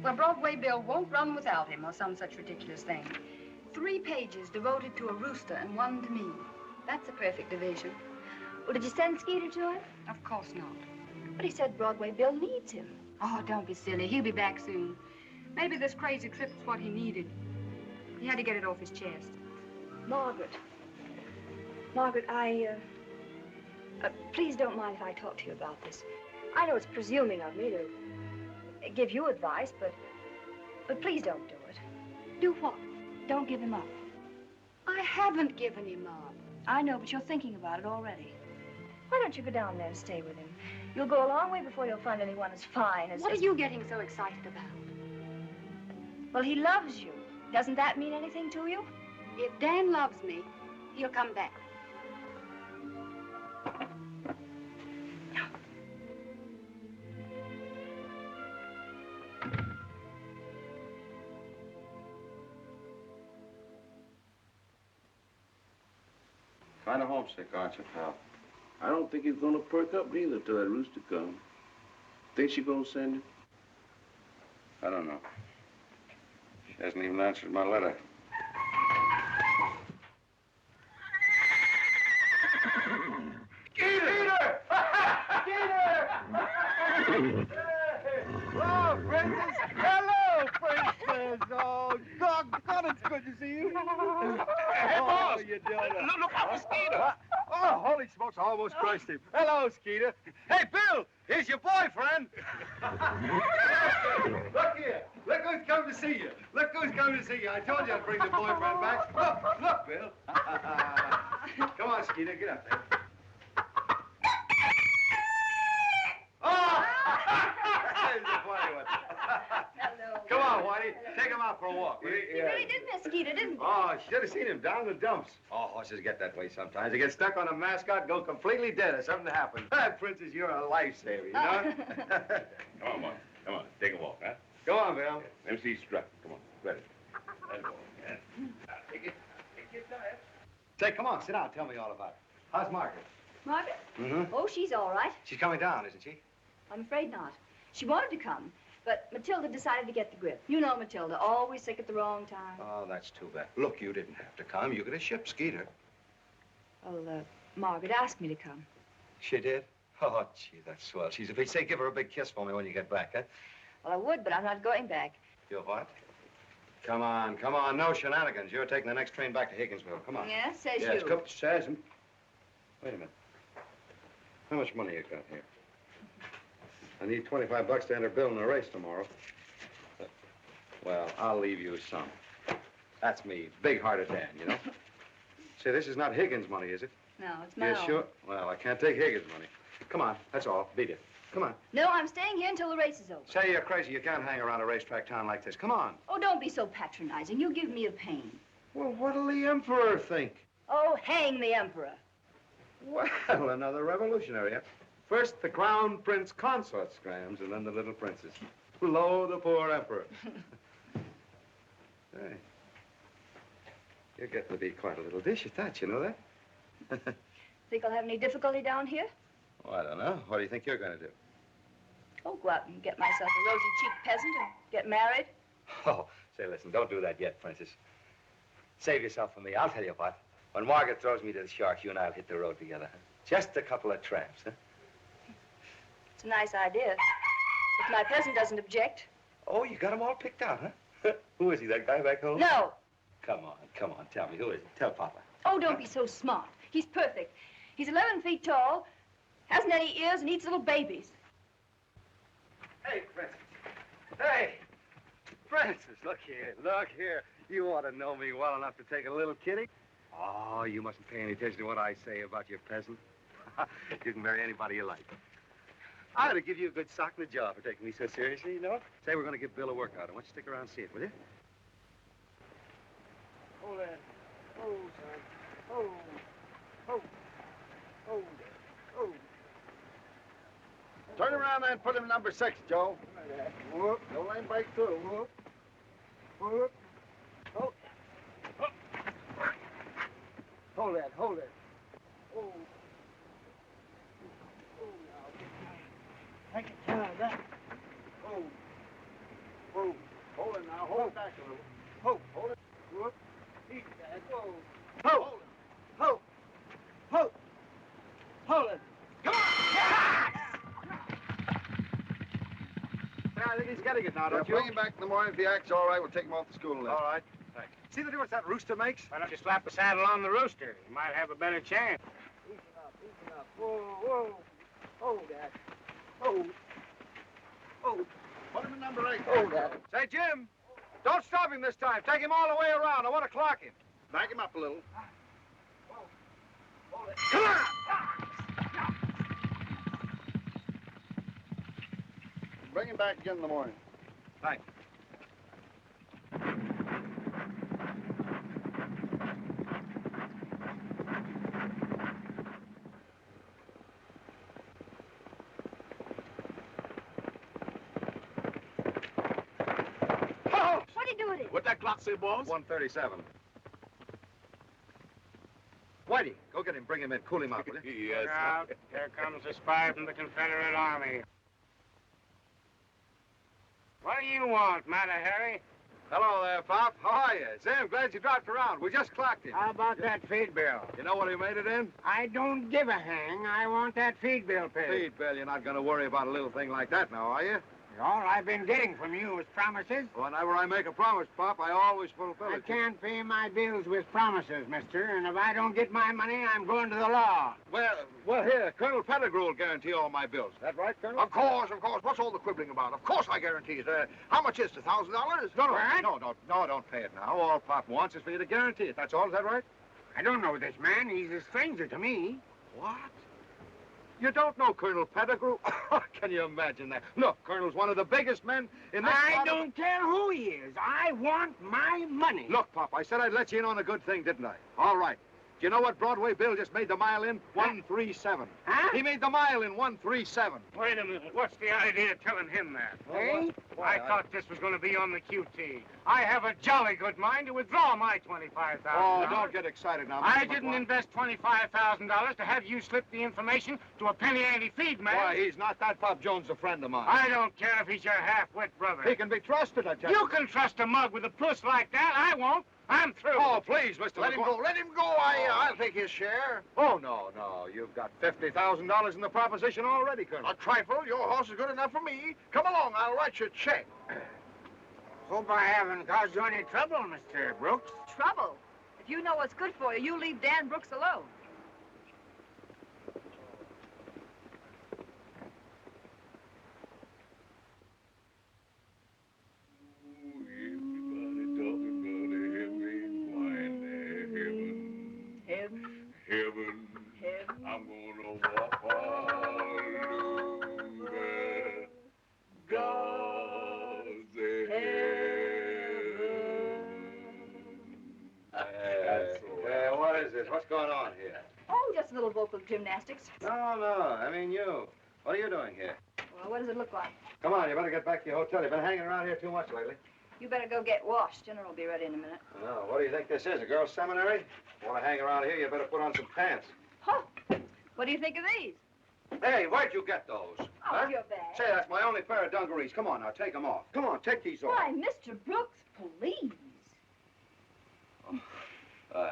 Well, Broadway Bill won't run without him, or some such ridiculous thing. 3 pages devoted to a rooster and 1 to me. That's a perfect division. Well, did you send Skeeter to him? Of course not. But he said Broadway Bill needs him. Oh, don't be silly. He'll be back soon. Maybe this crazy trip's what he needed. He had to get it off his chest. Margaret, please don't mind if I talk to you about this. I know it's presuming of me to give you advice, but please don't do it. Do what? Don't give him up. I haven't given him up. I know, but you're thinking about it already. Why don't you go down there and stay with him? You'll go a long way before you'll find anyone as fine as... What are you getting so excited about? Well, he loves you. Doesn't that mean anything to you? If Dan loves me, he'll come back. Kind of homesick, aren't you, pal? I don't think he's gonna perk up neither till that rooster comes. Think she gonna send him? I don't know. She hasn't even answered my letter. Skeeter! Skeeter! Oh, Princess! Hello, Princess! Oh, doggone, it's good to see you. Hey, boss! You doing? Look out for Skeeter! Oh, holy smokes, I almost crushed him. Hello, Skeeter. Hey, Bill, here's your boyfriend. Look here. Look who's come to see you. Look who's come to see you. I told you I'd bring the boyfriend back. Look, Bill. Come on, Skeeter, get up there. Oh! Here's the funny one. Hello. Come on, Whitey. Take him out for a walk. He really did miss Skeeter, didn't he? Oh, should have seen him down in the dumps. Oh, horses get that way sometimes. They get stuck on a mascot, go completely dead or something happens. Princess, you're a lifesaver, you know? Come on, boy. Come on. Take a walk, huh? Go on, Bill. MC Struck. Come on. Ready. Let's go. Yeah. Now, take it. Take your time. Say, come on, sit down. Tell me all about it. How's Margaret? Margaret? Mm-hmm. Oh, she's all right. She's coming down, isn't she? I'm afraid not. She wanted to come, but Matilda decided to get the grip. You know Matilda, always sick at the wrong time. Oh, that's too bad. Look, you didn't have to come. You could have shipped Skeeter. Well, Margaret asked me to come. She did? Oh, gee, that's swell. She's a big... Say, give her a big kiss for me when you get back, huh? Well, I would, but I'm not going back. You what? Come on, come on. No shenanigans. You're taking the next train back to Higginsville. Come on. Yeah, says yes, you. Yes, says him. Wait a minute. How much money you got here? I need $25 to enter Bill in a race tomorrow. Well, I'll leave you some. That's me, big-hearted Dan, you know? Say, this is not Higgins' money, is it? No, it's my Yes, own. sure. Well, I can't take Higgins' money. Come on, that's all. Beat it. Come on. No, I'm staying here until the race is over. Say, you're crazy. You can't hang around a racetrack town like this. Come on. Oh, don't be so patronizing. You give me a pain. Well, what'll the Emperor think? Oh, hang the Emperor. Well, another revolutionary, huh? First, the Crown Prince Consort scrams, and then the little princess. Lo, the poor Emperor. Hey, you're getting to be quite a little dish at that, you know that? Think I'll have any difficulty down here? Oh, I don't know. What do you think you're going to do? Oh, go out and get myself a rosy-cheeked peasant and get married. Oh, say, listen, don't do that yet, Princess. Save yourself for me. I'll tell you what. When Margaret throws me to the sharks, you and I'll hit the road together. Huh? Just a couple of tramps, huh? It's a nice idea. If my peasant doesn't object. Oh, you got them all picked out, huh? Who is he, that guy back home? No. Come on, tell me. Who is he? Tell Papa. Oh, don't be so smart. He's perfect. He's 11 feet tall, hasn't any ears, and eats little babies. Hey, Princess. Hey! Princess, look here. You ought to know me well enough to take a little kidding. Oh, you mustn't pay any attention to what I say about your peasant. You can marry anybody you like. I ought to give you a good sock in the jaw for taking me so seriously, you know? Say, we're going to give Bill a workout. I want you to stick around and see it, will you? Hold that. Oh, son. Oh. Turn around and put him number 6, Joe. Whoop. No lane break through. Whoop. Whoop. Oh. Hold that. Oh. Oh, now. I can tell that. Oh. Hold back a little. Hold it. Whoop. Easy, Dad. Whoa. Hold it. Hold it. Come on! Yeah, I think he's getting it now, don't you? Bring him back in the morning. If he acts all right, we'll take him off the school list. All right. Thanks. See the difference that rooster makes? Why don't you slap the saddle on the rooster? You might have a better chance. Easy up. Whoa. Hold that. Hold. Put him in number 8. Hold that. Say, Jim, don't stop him this time. Take him all the way around. I want to clock him. Back him up a little. Come on! Bring him back again in the morning. Thanks. What do you do with it? What that clock say, boss? 1:37. Whitey, go get him, bring him in, cool him out, will you? Yes. Look out. Here comes a spy from the Confederate Army. What do you want, Matter Harry? Hello there, Pop. How are you? Say, I'm glad you dropped around. We just clocked him. How about that feed bill? You know what he made it in? I don't give a hang. I want that feed bill paid. Feed bill. You're not going to worry about a little thing like that now, are you? All I've been getting from you is promises. Whenever I make a promise, Pop, I always fulfill I it. can't pay my bills with promises, mister, and if I don't get my money, I'm going to the law. Well, here, Colonel Pettigrew will guarantee all my bills. Is that right, Colonel? Of course. What's all the quibbling about? Of course I guarantee it. How much is it? $1,000? No, don't pay it now. All Pop wants is for you to guarantee it. That's all. Is that right? I don't know this man. He's a stranger to me. What? You don't know Colonel Pettigrew? Can you imagine that? Look, Colonel's one of the biggest men in this I don't care who he is. I want my money. Look, Pop, I said I'd let you in on a good thing, didn't I? All right. Do you know what Broadway Bill just made the mile in? 137. Huh? He made the mile in 137. Wait a minute. What's the idea of telling him that? Hey? I thought this was going to be on the QT. I have a jolly good mind to withdraw my $25,000. Oh, don't get excited now. I didn't invest $25,000 to have you slip the information to a penny ante feed man. Why, he's not that. Pop Jones a friend of mine. I don't care if he's your half-wit brother. He can be trusted, I tell you. You can trust a mug with a puss like that. I won't. I'm through. Oh, please, Mr. Let him go. Let him go. I'll take his share. Oh, no. You've got $50,000 in the proposition already, Colonel. A trifle. Your horse is good enough for me. Come along. I'll write you a check. Hope I haven't caused you any trouble, Mr. Brooks. Trouble. If you know what's good for you, you leave Dan Brooks alone. Heaven, I'm gonna walk all over God's heaven. What is this? What's going on here? Oh, just a little vocal gymnastics. No, I mean you. What are you doing here? Well, what does it look like? Come on, you better get back to your hotel. You've been hanging around here too much lately. You better go get washed. Dinner will be ready in a minute. Oh, what do you think this is, a girls' seminary? Want to hang around here, you better put on some pants. Huh. What do you think of these? Hey, where'd you get those? Oh, your bag. Say, that's my only pair of dungarees. Come on now, take them off. Come on, take these off. Why, Mr. Brooks, please.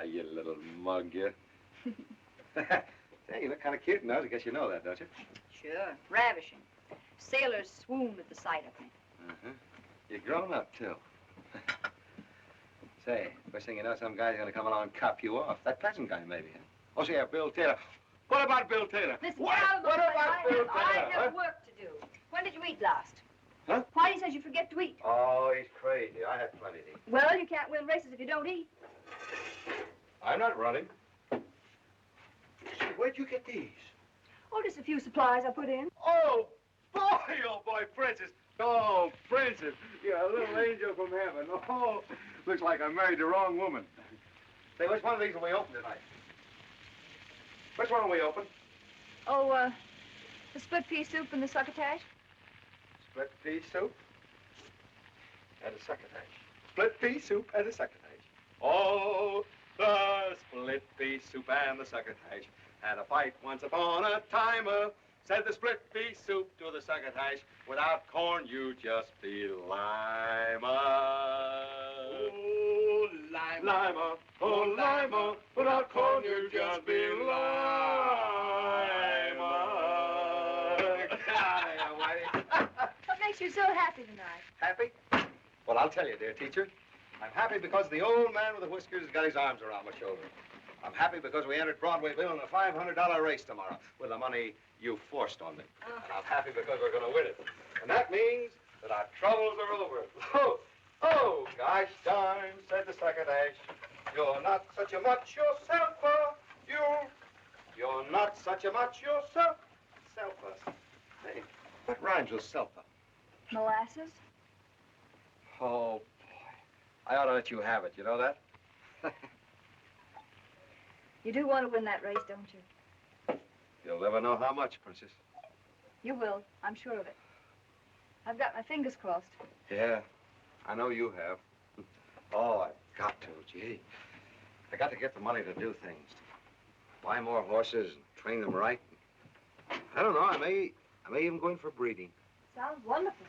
You little mug, you. Hey, you look kind of cute in those. I guess you know that, don't you? Sure. Ravishing. Sailors swooned at the sight of me. Uh-huh. You're grown up, too. Say, first thing you know, some guy's gonna come along and cop you off. That present guy, maybe, huh? Oh, see, Bill Taylor. What about Bill Taylor? Listen, What Bill about Bill Taylor? I have huh? work to do. When did you eat last? Huh? Whitey says you forget to eat. Oh, he's crazy. I had plenty to eat. Well, you can't win races if you don't eat. I'm not running. Say, where'd you get these? Oh, just a few supplies I put in. Oh, boy, Princess. Oh, Princess, you're a little angel from heaven. Oh, looks like I married the wrong woman. Say, which one of these will we open tonight? Which one will we open? Oh, the split pea soup and the succotash. Split pea soup and a succotash. Split pea soup and a succotash. Oh, the split pea soup and the succotash had a fight once upon a time. Said the split pea soup to the succotash. Without corn, you just be lima. Oh, lima. Lima, oh, lima. Without corn, you just be lima. What makes you so happy tonight? Happy? Well, I'll tell you, dear teacher. I'm happy because the old man with the whiskers has got his arms around my shoulder. I'm happy because we entered Broadway Bill in a $500 race tomorrow with the money you forced on me. And I'm happy because we're going to win it. And that means that our troubles are over. Oh, gosh darn, said the succotash. You're not such a much yourself, you're not such a much yourself. Selfa. Hey, what rhymes with selfa? Molasses? Oh, boy. I ought to let you have it. You know that? You do want to win that race, don't you? You'll never know how much, Princess. You will. I'm sure of it. I've got my fingers crossed. Yeah, I know you have. Oh, I've got to, gee. I got to get the money to do things. Buy more horses and train them right. I don't know, I may even go in for breeding. Sounds wonderful.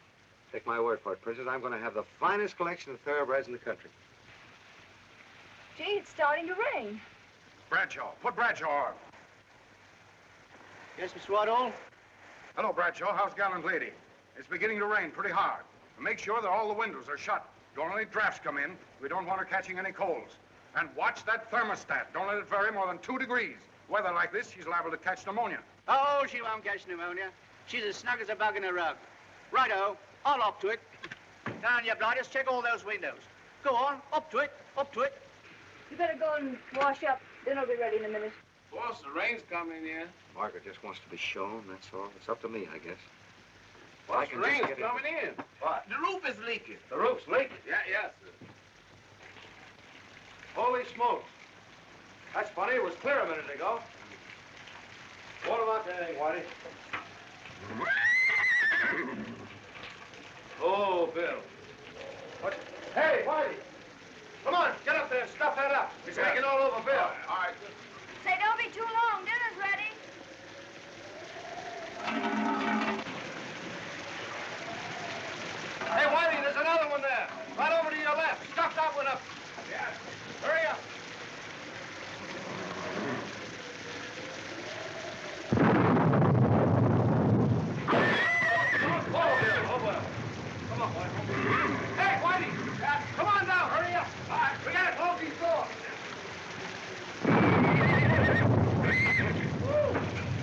Take my word for it, Princess. I'm going to have the finest collection of thoroughbreds in the country. Gee, it's starting to rain. Bradshaw, put Bradshaw on. Yes, Mr. Waddle? Hello, Bradshaw. How's gallant lady? It's beginning to rain pretty hard. Make sure that all the windows are shut. Don't let any drafts come in. We don't want her catching any colds. And watch that thermostat. Don't let it vary more than 2 degrees. Weather like this, she's liable to catch pneumonia. Oh, she won't catch pneumonia. She's as snug as a bug in a rug. Righto, I'll up to it. Down, you blinders, check all those windows. Go on, up to it, up to it. You better go and wash up. Dinner'll be ready in a minute. Boss, the rain's coming in. Margaret just wants to be shown, that's all. It's up to me, I guess. Boss, I the can just rain's get in. coming in. What? The roof is leaking. The roof's leaking? Yeah, sir. Holy smokes. That's funny. It was clear a minute ago. What about anything, Whitey? Oh, Bill. What? Hey, Whitey. Come on, get up there and stuff that up. It's leaking all over Bill. All right. Say, don't be too long. Dinner's ready. Hey, Whitey, there's another one there. Right over to your left. Stuff that one up. Yeah. Hurry up. Oh, Bill. Oh, well. Come on, Whitey. Hey, Whitey. Come on down. Hurry up. All right. We gotta close these doors.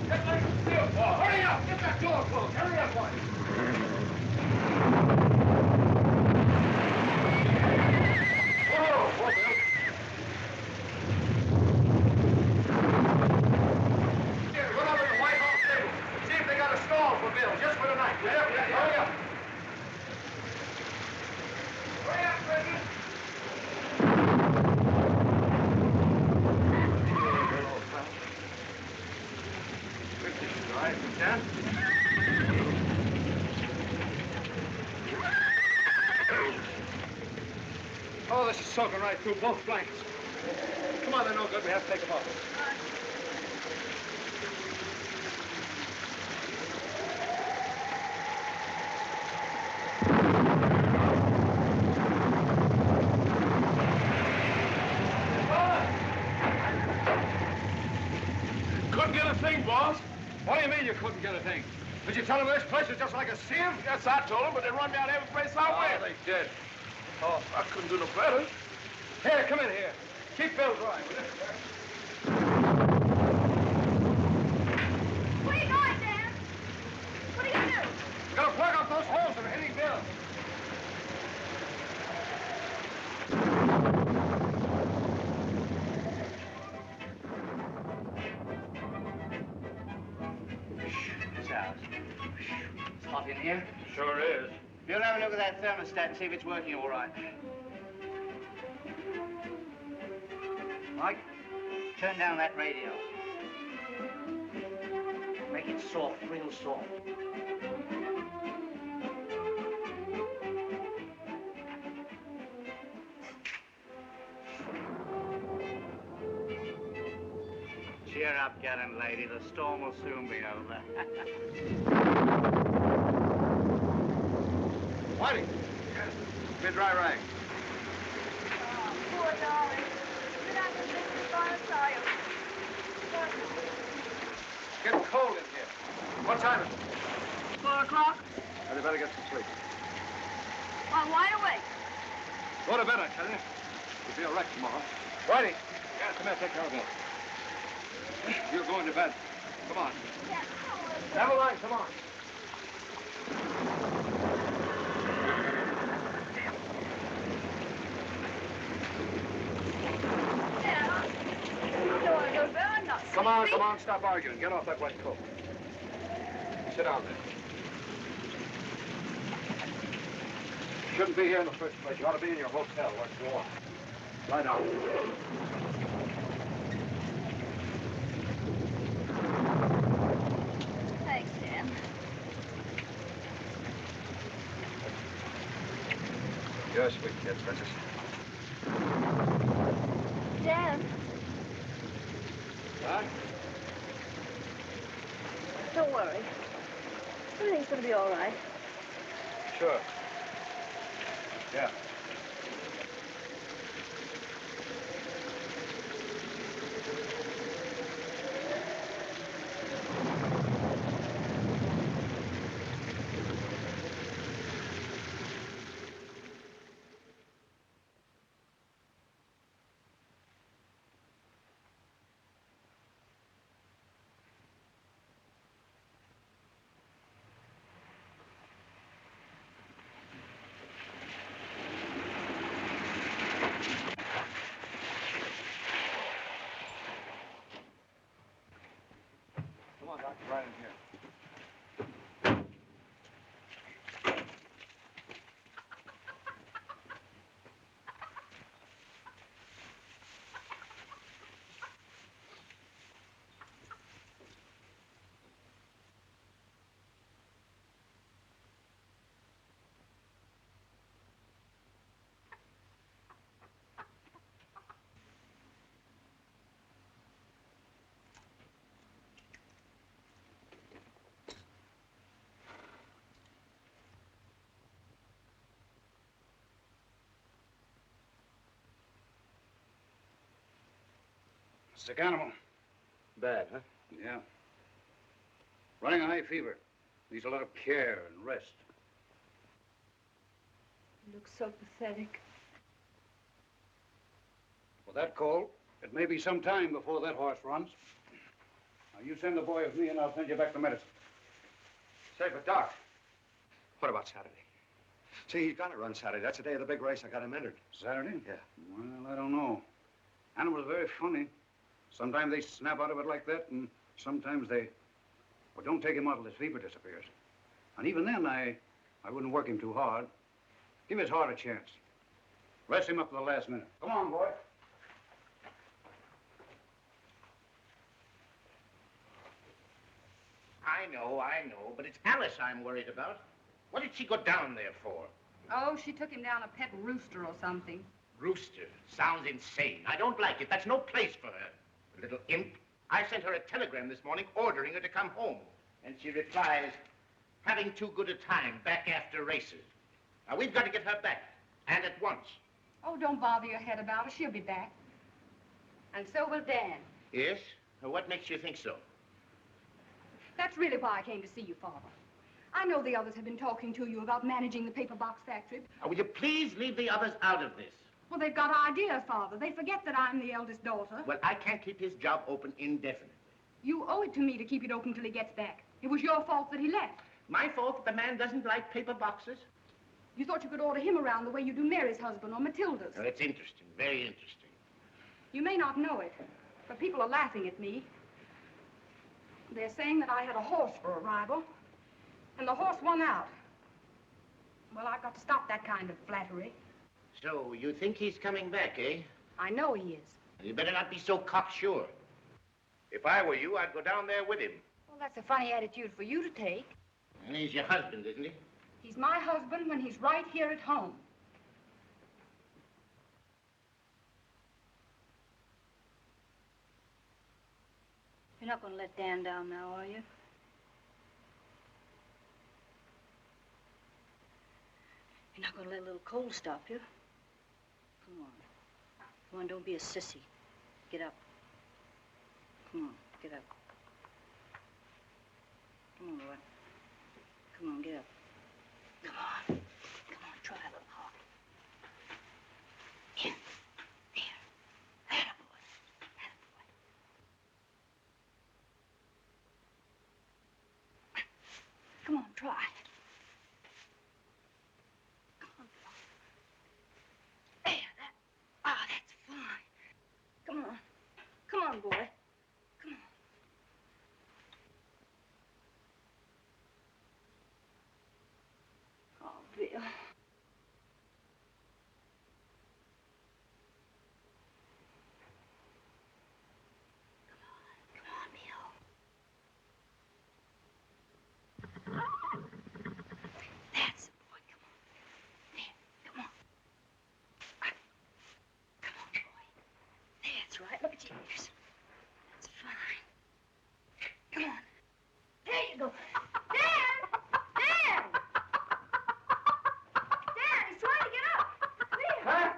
Get nice and still, Paul. Hurry up. Get that door closed. Hurry up, Whitey. Whoa, Bill. Here, run over to the White House table. See if they got a stall for Bill, just for tonight. Hurry up. Hurry up. Hurry up, Bridget. All right, Jan. Oh, this is soaking right through both flanks. Come on, they're no good. We have to take them off. Couldn't get a thing, boss. What do you mean you couldn't get a thing? Did you tell them this place is just like a sieve? Yes, I told them, but they run down every place I went. they did. Oh, I couldn't do no better. Here, come in here. Keep Bill dry, will you? Where are you going, Dan? What are you going to do? We're gonna plug up those holes that are hitting Bill. It's ours. It's hot in here. Sure is. You'll have a look at that thermostat and see if it's working all right. Mike, turn down that radio. Make it soft, real soft. Cheer up, gallant lady. The storm will soon be over. Whitey. Yes. Give me a dry rag. Oh, poor darling. You're not going to miss me by a saw. Getting cold in here. What time is it? 4 o'clock? Well, you better get some sleep. I'm wide awake. Go to bed, I tell you. You'll be a wreck tomorrow. Whitey. Yes, come here, take care of Bill. You're going to bed. Come on. Yes, Never mind, come on. Come on, stop arguing. Get off that wet coat. Sit down there. You shouldn't be here in the first place. You ought to be in your hotel where it's warm. Lie down. Thanks, Dan. You're a sweet kid, Princess. Dan. Huh? Don't worry. Everything's going to be all right. Sure. Yeah. Come on, Doctor, right in here. Sick animal. Bad, huh? Yeah. Running a high fever. Needs a lot of care and rest. You look so pathetic. With that cold, it may be some time before that horse runs. Now, you send the boy with me, and I'll send you back the medicine. Say, but Doc, what about Saturday? See, he's gonna run Saturday. That's the day of the big race. I got him entered. Saturday? Yeah. Well, I don't know. Animals are very funny. Sometimes they snap out of it like that, and sometimes they... Well, don't take him out till his fever disappears. And even then, I wouldn't work him too hard. Give his heart a chance. Rest him up to the last minute. Come on, boy. I know, but it's Alice I'm worried about. What did she go down there for? Oh, she took him down a pet rooster or something. Rooster. Sounds insane. I don't like it. That's no place for her. Little imp. I sent her a telegram this morning ordering her to come home. And she replies, having too good a time back after races. Now, we've got to get her back. And at once. Oh, don't bother your head about her. She'll be back. And so will Dan. Yes? Well, what makes you think so? That's really why I came to see you, Father. I know the others have been talking to you about managing the paper box factory. Now, will you please leave the others out of this? Well, they've got ideas, Father. They forget that I'm the eldest daughter. Well, I can't keep his job open indefinitely. You owe it to me to keep it open till he gets back. It was your fault that he left. My fault that the man doesn't like paper boxes? You thought you could order him around the way you do Mary's husband or Matilda's. Well, it's interesting, very interesting. You may not know it, but people are laughing at me. They're saying that I had a horse for a rival, and the horse won out. Well, I've got to stop that kind of flattery. So, you think he's coming back, eh? I know he is. You better not be so cocksure. If I were you, I'd go down there with him. Well, that's a funny attitude for you to take. And he's your husband, isn't he? He's my husband when he's right here at home. You're not going to let Dan down now, are you? You're not going to let a little cold stop you? Come on. Come on, don't be a sissy. Get up. Come on, get up. Come on, boy. Come on, get up. Come on. Come on, try a little harder. Here. There. Attaboy. Attaboy. Come on, try. Come on, Bill. There, that. Ah, that's fine. Come on. Come on, boy. Come on. Oh, Bill. That's it, boy. Come on. There. Come on. Come on, boy. That's right. Look at your ears. That's fine. Come on. There you go. Dan! Dan! Dan, he's trying to get up. There. Huh?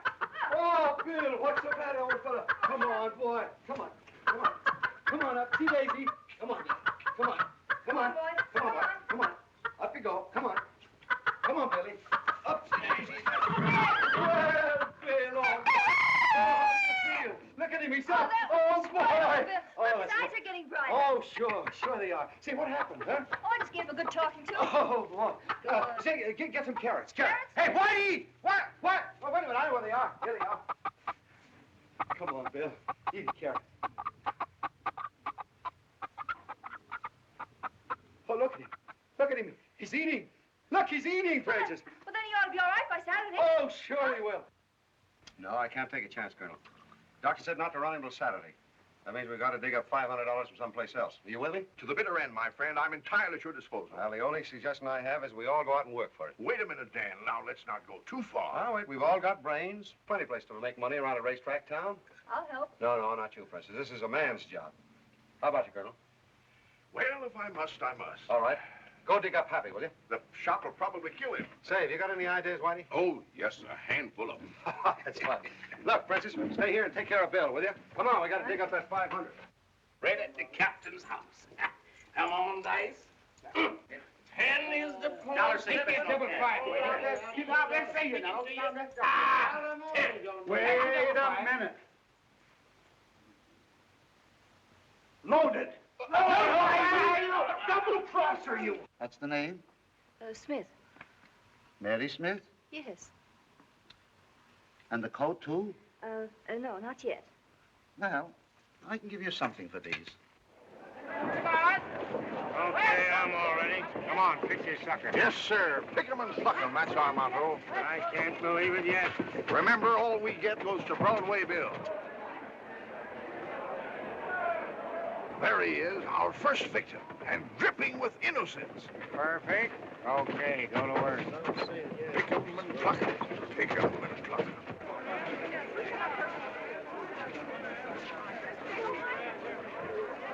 Oh, Bill, what's the matter, old fella? Come on, boy. Come on. Come on. Come on up. See Daisy. Come on. Come on. Come on. Boy. Come on, boy. Come on. Up you go. Come on. Come on, Billy. Up, Daisy. Well, Bill, oh, Bill. Look at him. He's up. Oh, boy. My Oh, eyes are getting bright. oh, sure. Sure they are. See, what happened, huh? Oh, I just gave him a good talking to. Oh, boy. Say, get some carrots. Carrots? Hey, Whitey! What? What? Oh, wait a minute. I know where they are. Here they are. Come on, Bill. Eat a carrot. Oh, look at him. Look at him. He's eating. Look, he's eating, Precious. Well, then he ought to be all right by Saturday. Oh, sure he will. No, I can't take a chance, Colonel. Doctor said not to run him till Saturday. That means we've got to dig up $500 from someplace else. Are you with me? To the bitter end, my friend. I'm entirely at your disposal. Well, the only suggestion I have is we all go out and work for it. Wait a minute, Dan. Now, let's not go too far. Now, wait, we've all got brains. Plenty of place to make money around a racetrack town. I'll help. No, not you, Princess. This is a man's job. How about you, Colonel? Well, if I must, I must. All right. Go dig up Happy, will you? The shock will probably kill him. Say, have you got any ideas, Whitey? Oh, yes, a handful of them. That's fine. Look, Princess, stay here and take care of Bill, will you? Come on, we got to dig up that 500. Right at the captain's house. Come on, Dice. 10 is the point. Keep it quiet. Keep out there, say you now. Wait a minute. Loaded. Double crosser, you. That's the name? Smith. Mary Smith? Yes. And the coat, too? No, not yet. Well, I can give you something for these. Okay, I'm all ready. Come on, fix your sucker. Yes, sir. Pick 'em and pluck 'em. That's our motto. I can't believe it yet. Remember, all we get goes to Broadway Bill. There he is, our first victim, and dripping with innocence. Perfect. Okay, go to work. Pick 'em and pluck 'em. Pick 'em and pluck 'em.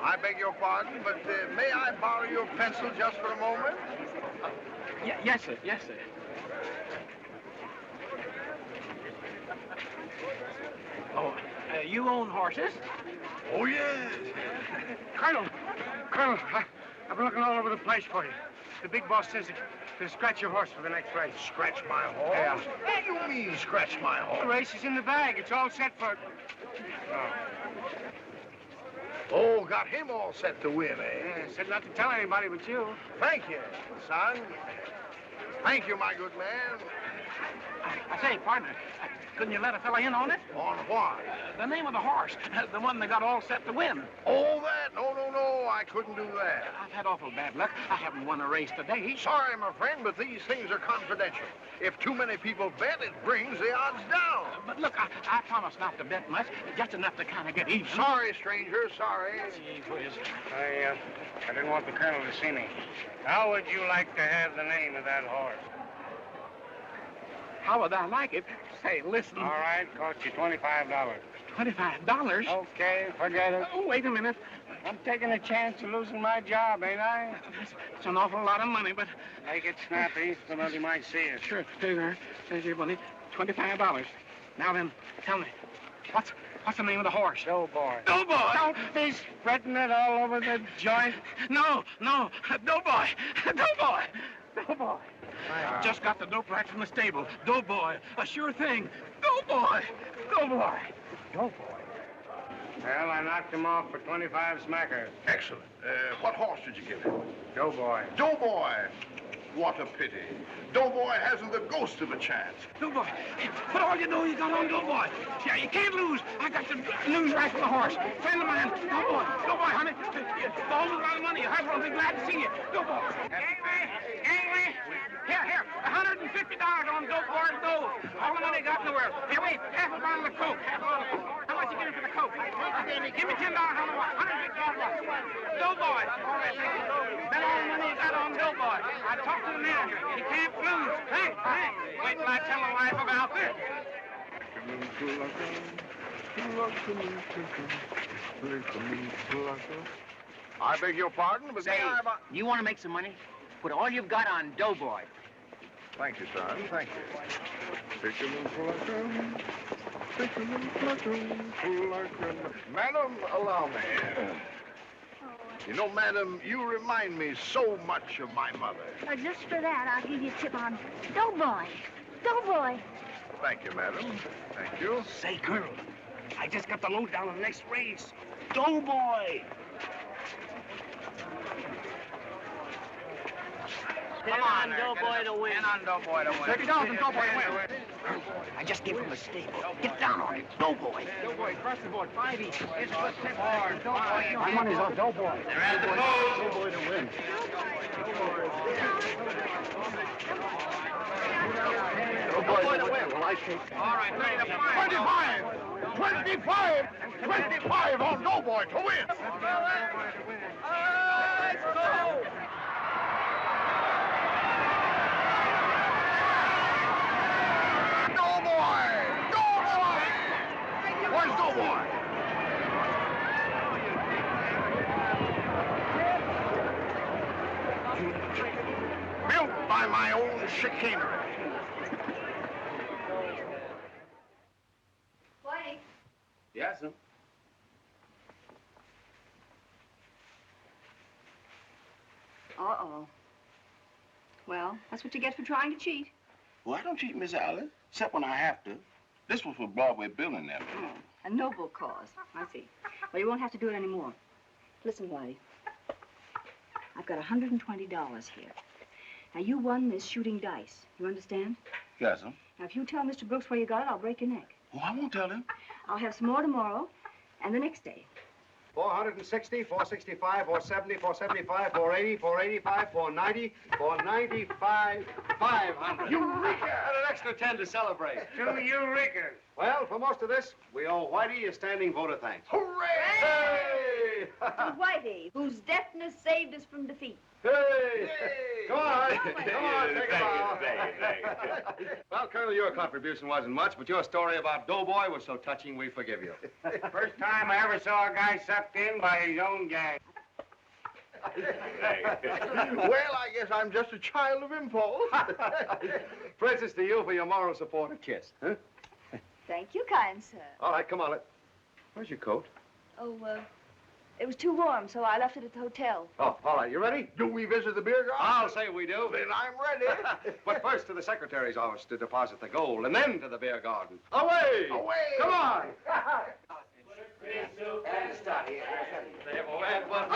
I beg your pardon, but may I borrow your pencil just for a moment? Yes, sir. Yes, sir. Oh, you own horses? Oh, yes. Colonel, I've been looking all over the place for you. The big boss says to scratch your horse for the next race. Scratch my horse? Yeah. What do you mean, scratch my horse? The race is in the bag. It's all set for... Oh, got him all set to win, eh? Yeah, said not to tell anybody but you. Thank you, son. Thank you, my good man. I say, partner, couldn't you let a fella in on it? On what? The name of the horse, the one that got all set to win. Oh, that? No, I couldn't do that. I've had awful bad luck. I haven't won a race today. Sorry, my friend, but these things are confidential. If too many people bet, it brings the odds down. But look, I promised not to bet much, just enough to kind of get even. Sorry, stranger, sorry. Gee whiz. I didn't want the colonel to see me. How would you like to have the name of that horse? How would I like it? Say, listen. All right, cost you $25. $25? Okay, forget it. Oh, wait a minute. I'm taking a chance of losing my job, ain't I? It's an awful lot of money, but... Make it snappy, so nobody might see us. Sure, there. There's your money. $25. Now then, tell me, what's the name of the horse? Doughboy. Doughboy! Don't be spreading it all over the joint. No. Doughboy. Doughboy. Doughboy. Just got the dope right from the stable. Doughboy. A sure thing. Doughboy. Doughboy. Doughboy? Well, I knocked him off for 25 smackers. Excellent. What horse did you give him? Doughboy. Doughboy. What a pity. Doughboy hasn't the ghost of a chance. Doughboy. But all you know, you got on Doughboy. Yeah, you can't lose. I got the news right from the horse. Friend of mine. Doughboy. Doughboy, honey. The horse is a lot of money. Your husband will be glad to see you. Doughboy. Gangway. Here. $150 on Doughboy's nose. All the money I got in the world. Here, wait. Half a bottle of Coke. How much you give me for the Coke? Give me $10 on the watch. $150 watch. Doughboy. All right, thank you. Bet all the money you got on Doughboy. I talked to the manager. He can't lose. Thanks. Wait till I tell the wife about this. I beg your pardon, but Say, you want to make some money? Put all you've got on Doughboy. Thank you, son. Thank you. Madam, allow me. You know, madam, you remind me so much of my mother. Just for that, I'll give you a tip on Doughboy. Doughboy. Thank you, madam. Thank you. Say, Colonel, I just got the lowdown on the next race. Doughboy. Come on, Doughboy to win. $10 on Doughboy to win. $30 on Doughboy to win. I just came from the stable. Get down on it. Doughboy. Doughboy, across the board, 5 each. It's for 10 $4. My money's on Doughboy. They're at the post. Doughboy to win. Doughboy to win. Well, I take... All right, 30 to 5. 25! 25 on Doughboy to win! Let's go. Where's Doughboy? Built by my own chicanery. Whitey. Yes, sir. Uh-oh. Well, that's what you get for trying to cheat. Well, I don't cheat, Miss Alice, except when I have to. This was for Broadway Bill and that. A noble cause. I see. Well, you won't have to do it anymore. Listen, Whitey. I've got $120 here. Now, you won this shooting dice. You understand? Yes, sir. Now, if you tell Mr. Brooks where you got it, I'll break your neck. Oh, I won't tell him. I'll have some more tomorrow and the next day. 460, 465, 470, 475, 480, 485, 490, 495, 500. Eureka! And an extra 10 to celebrate. To Eureka. Well, for most of this, we owe Whitey a standing vote of thanks. Hooray! To Whitey, whose deafness saved us from defeat. Hey! Come on. Come on, take a bow. Thank you. Well, Colonel, your contribution wasn't much, but your story about Doughboy was so touching, we forgive you. First time I ever saw a guy sucked in by his own gang. Well, I guess I'm just a child of impulse. Princess, to you for your moral support, a kiss. Huh? Thank you, kind sir. All right, come on. Where's your coat? Oh, it was too warm, so I left it at the hotel. Oh, all right. You ready? Do we visit the beer garden? I'll say we do. Then I'm ready. But first to the secretary's office to deposit the gold, and then to the beer garden. Away! Away! Come on! How do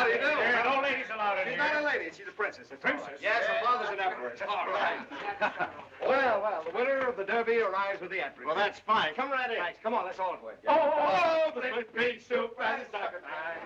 you do? There are no ladies allowed in She's here. not a lady. She's a princess. Princess? Yes, her father's an emperor. All right. Well, the winner of the Derby arrives with the entry. Well, that's fine. Come right in. Thanks. Come on, let's all do it. Oh, the green soup and soccer time.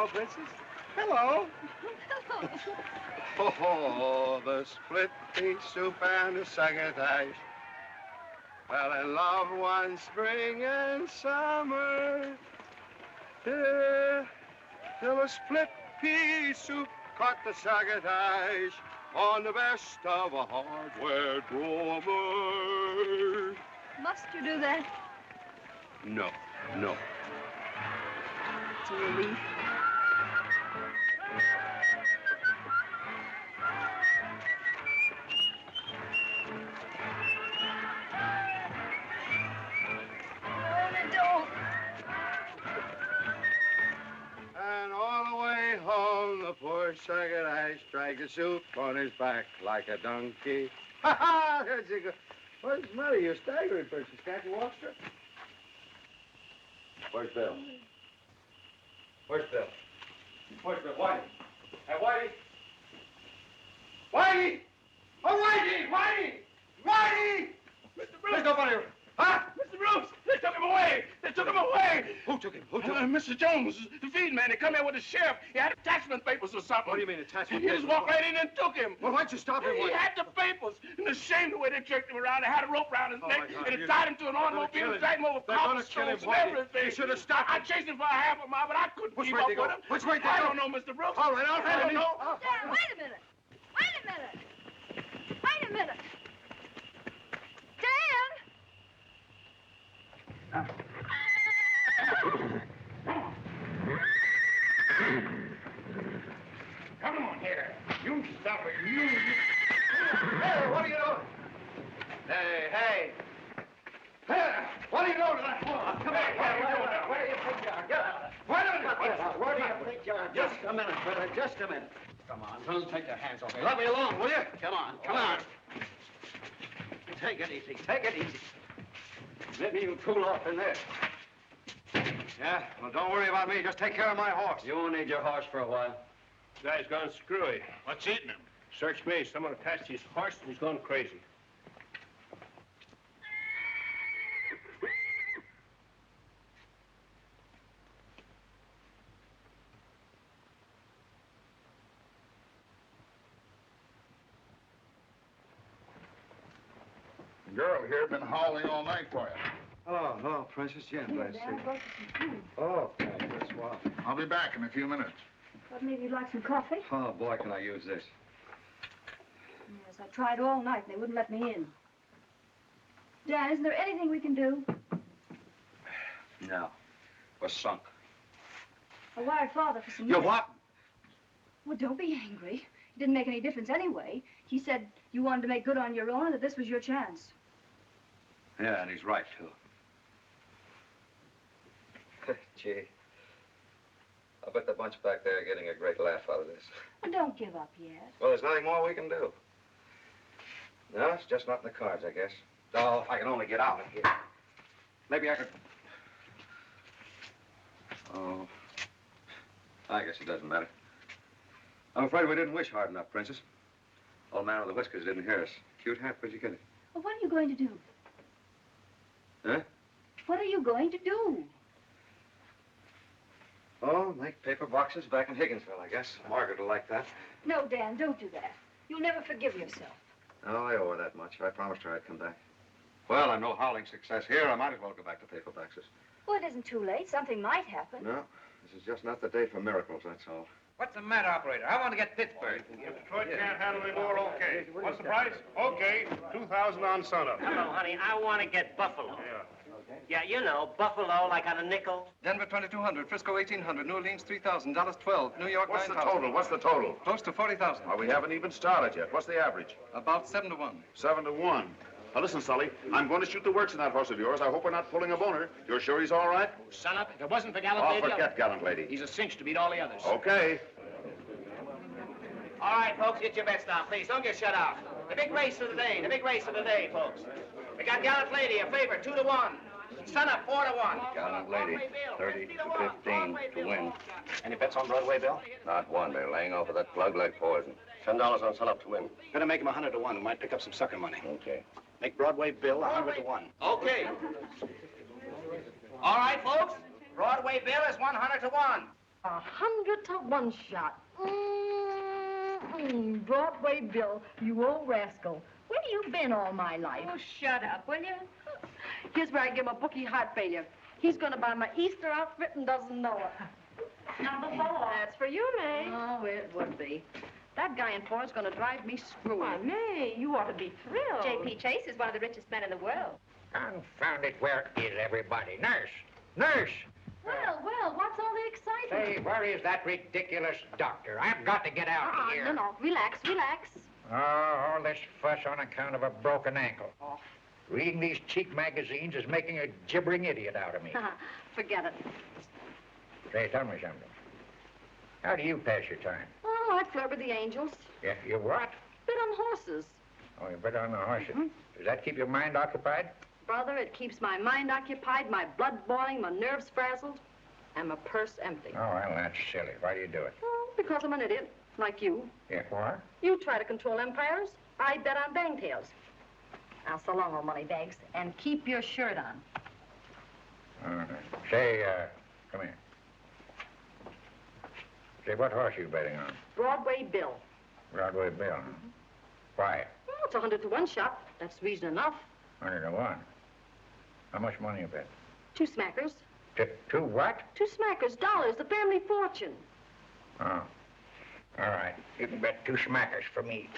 Hello, Princess. Hello. Oh, the split pea soup and the succotash fell in love one spring and summer. Till the split pea soup caught the succotash on the best of a hardware drummer. Must you do that? No, no. It's a relief. And all the way home, the poor succotash dragged the soup on his back like a donkey. Ha ha! There's a good. What's the matter? You're staggering, Princess. Can't you walk straight? Where's Bill? Where's Bill? Where's Bill? Whitey? Hey, Whitey! Whitey! Oh, Whitey! Whitey! Whitey! Mr. Bruce! There's nobody. Huh? Mr. Bruce! They took him away! They took him away! Who took him? Who took him? Mr. Jones, the feed man. He come here with the sheriff. He had attachment papers or something. What do you mean, attachment He papers? just walked right in and took him. Well, why'd you stop him? He had the papers. And the shame the way they jerked him around. They had a rope around his neck. my God, And they tied him to an automobile and dragged him over They're gonna kill him, cobblestones and Whitey. everything. You should have stopped I chased him for a half a mile, but I couldn't Which keep way up they go? with him. Which way they I go? don't know, Mr. Brooks. All right, I'll I handle don't it. know. Dad, wait a minute. Wait a minute. Wait a minute. Dan! Come on here. You stop it. Hey, what are you doing? Hey, hey. Hey, what are you doing to that woman? Come on, what are you doing? Where do you think you are? Get out. Wait a minute. Where do you think you are? Just a minute, brother. Just a minute. Come on, don't take your hands off me. Let me alone, will you? Come on, come on. Take it easy. Take it easy. Maybe you'll cool off in there. Yeah? Well, don't worry about me. Just take care of my horse. You won't need your horse for a while. Guy's gone screwy. What's eating him? Search me. Someone attached his horse and he's gone crazy. The girl here been howling all night for you. Oh, no, Princess, yeah, glad to see you. Oh, thank you. That's swell. I'll be back in a few minutes. Thought maybe you'd like some coffee? Oh, boy, can I use this. Yes, I tried all night and they wouldn't let me in. Dan, isn't there anything we can do? No. We're sunk. I wired Father for some You money. what? Well, don't be angry. It didn't make any difference anyway. He said you wanted to make good on your own and that this was your chance. Yeah, and he's right, too. Gee. I bet the bunch back there are getting a great laugh out of this. Well, don't give up yet. Well, there's nothing more we can do. No, it's just not in the cards, I guess. Oh, if I can only get out of here. Maybe I could... Oh. I guess it doesn't matter. I'm afraid we didn't wish hard enough, Princess. Old man with the whiskers didn't hear us. Cute hat, where'd you get it? Well, what are you going to do? Huh? What are you going to do? Oh, make paper boxes back in Higginsville, I guess. Margaret will like that. No, Dan, don't do that. You'll never forgive yourself. Oh, I owe her that much. I promised her I'd come back. Well, I'm no howling success here. I might as well go back to paper boxes. Well, it isn't too late. Something might happen. No, this is just not the day for miracles, that's all. What's the matter, operator? I want to get Pittsburgh. If Detroit can't handle any more, okay. What's the price? Okay, 2,000 on sunup. Hello, honey. I want to get Buffalo. Yeah, you know, Buffalo, like on a nickel. Denver, 2,200. Frisco, 1,800. New Orleans, 3,000. Dallas, 12. New York, What's 9,000. the total? What's the total? Close to 40,000. Well, we haven't even started yet. What's the average? About 7 to 1. 7 to 1. Now, listen, Sully, I'm going to shoot the works in that horse of yours. I hope we're not pulling a boner. You're sure he's all right? Son up. If it wasn't for Gallant Oh, Lady... forget Gallant Lady. He's a cinch to beat all the others. Okay. All right, folks, get your bets down, please. Don't get shut out. The big race of the day. The big race of the day, folks. We got Gallant Lady, a favorite, 2 to 1. Son up, 4 to 1. Gallant Lady, 30 to 15 to win. Any bets on Broadway Bill? Not one. They're laying off of that plug like poison. $10 on Sun Up to win. Better make him 100 to 1. We might pick up some sucker money. Okay. Make Broadway Bill 100 to 1. Okay. All right, folks. Broadway Bill is 100 to 1. 100 to 1 shot. Broadway Bill, you old rascal. Where you been all my life? Oh, shut up, will you? Here's where I give my bookie heart failure. He's gonna buy my Easter outfit and doesn't know it. Number 4. That's for you, May. Oh, it would be. That guy in 4 is gonna drive me screwy. Why, May, you ought to be thrilled. J.P. Chase is one of the richest men in the world. Confound it, where is everybody? Nurse! Nurse! Well, what's all the excitement? Say, where is that ridiculous doctor? I've got to get out of here. No, relax. Oh, all this fuss on account of a broken ankle. Oh. Reading these cheap magazines is making a gibbering idiot out of me. Forget it. Say, tell me something. How do you pass your time? Oh, I flirt with the angels. Yeah, you what? Bet on horses. Oh, you bet on the horses. Does that keep your mind occupied? Brother, it keeps my mind occupied, my blood boiling, my nerves frazzled, and my purse empty. Oh, well, that's silly. Why do you do it? Oh, because I'm an idiot, like you. Yeah, what? You try to control empires. I bet on bangtails. Now, so long, old money bags, and keep your shirt on. Say, come here. Say, what horse are you betting on? Broadway Bill. Broadway Bill, huh? Why? Well, it's 100 to 1 shot. That's reason enough. 100 to 1. How much money you bet? 2 smackers. Two what? 2 smackers, dollars, the family fortune. Oh. All right. You can bet 2 smackers for me.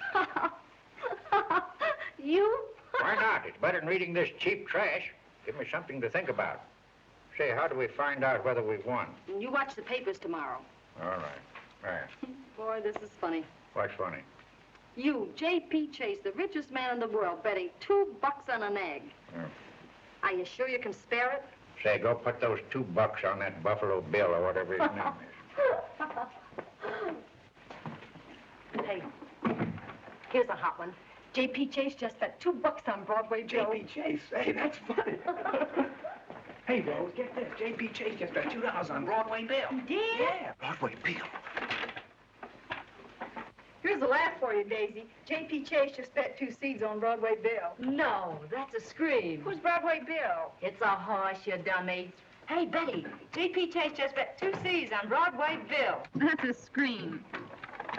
You? Why not? It's better than reading this cheap trash. Give me something to think about. Say, how do we find out whether we've won? You watch the papers tomorrow. All right. There. Boy, this is funny. What's funny? You, J.P. Chase, the richest man in the world, betting $2 on an egg. Are you sure you can spare it? Say, go put those $2 on that Buffalo Bill or whatever his name is. Hey, here's a hot one. J.P. Chase just bet $2 on Broadway Bill. J.P. Chase, hey, that's funny. Hey, Rose, get this. J.P. Chase just bet $2 on Broadway Bill. He did? Yeah, Broadway Bill. Here's a laugh for you, Daisy. J.P. Chase just bet 2 seeds on Broadway Bill. No, that's a scream. Who's Broadway Bill? It's a horse, you dummy. Hey, Betty, J.P. Chase just bet 2 C's on Broadway Bill. That's a scream.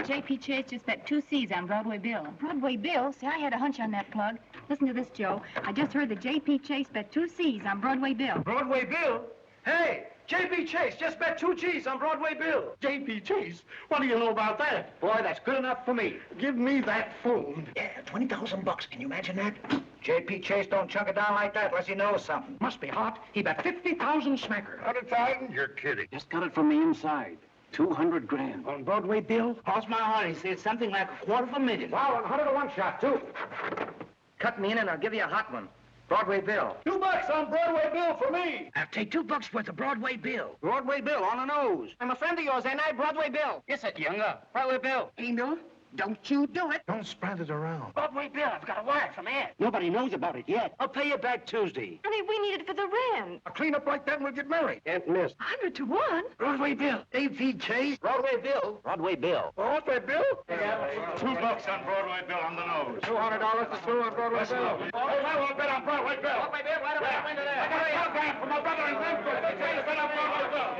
J.P. Chase just bet 2 C's on Broadway Bill. Broadway Bill? See, I had a hunch on that plug. Listen to this, Joe. I just heard that J.P. Chase bet 2 C's on Broadway Bill. Broadway Bill? Hey, J.P. Chase just bet 2 G's on Broadway Bill. J.P. Chase? What do you know about that? Boy, that's good enough for me. Give me that phone. Yeah, $20,000. Can you imagine that? J.P. Chase don't chunk it down like that unless he knows something. Must be hot. He bet 50,000 smacker. 100,000? You're kidding. Just got it from the inside. 200 grand. On Broadway Bill? Cross my heart, he said something like $250,000. Wow, 100 to 1 shot, too. Cut me in and I'll give you a hot one. Broadway Bill. $2 on Broadway Bill for me. I'll take $2 worth of Broadway Bill. Broadway Bill on the nose. I'm a friend of yours, ain't I, Broadway Bill? Yes, sir, younger. Broadway Bill. Angel, don't you do it. Don't spread it around. Broadway Bill, I've got a wire from Ed. Nobody knows about it yet. I'll pay you back Tuesday. Honey, we need it for the rent. A cleanup like that and we'll get married. Can't miss. 100 to 1? Broadway Bill. J.P. Chase. Broadway Bill. Broadway Bill. Broadway Bill? $2 on Broadway Bill on the nose. $200 to sue on Broadway Bill. Oh, I won't bet on Broadway Bill. Broadway Bill, right away, into there. I got a telegram from my brother in Glencoe. They say to bet on Broadway Bill.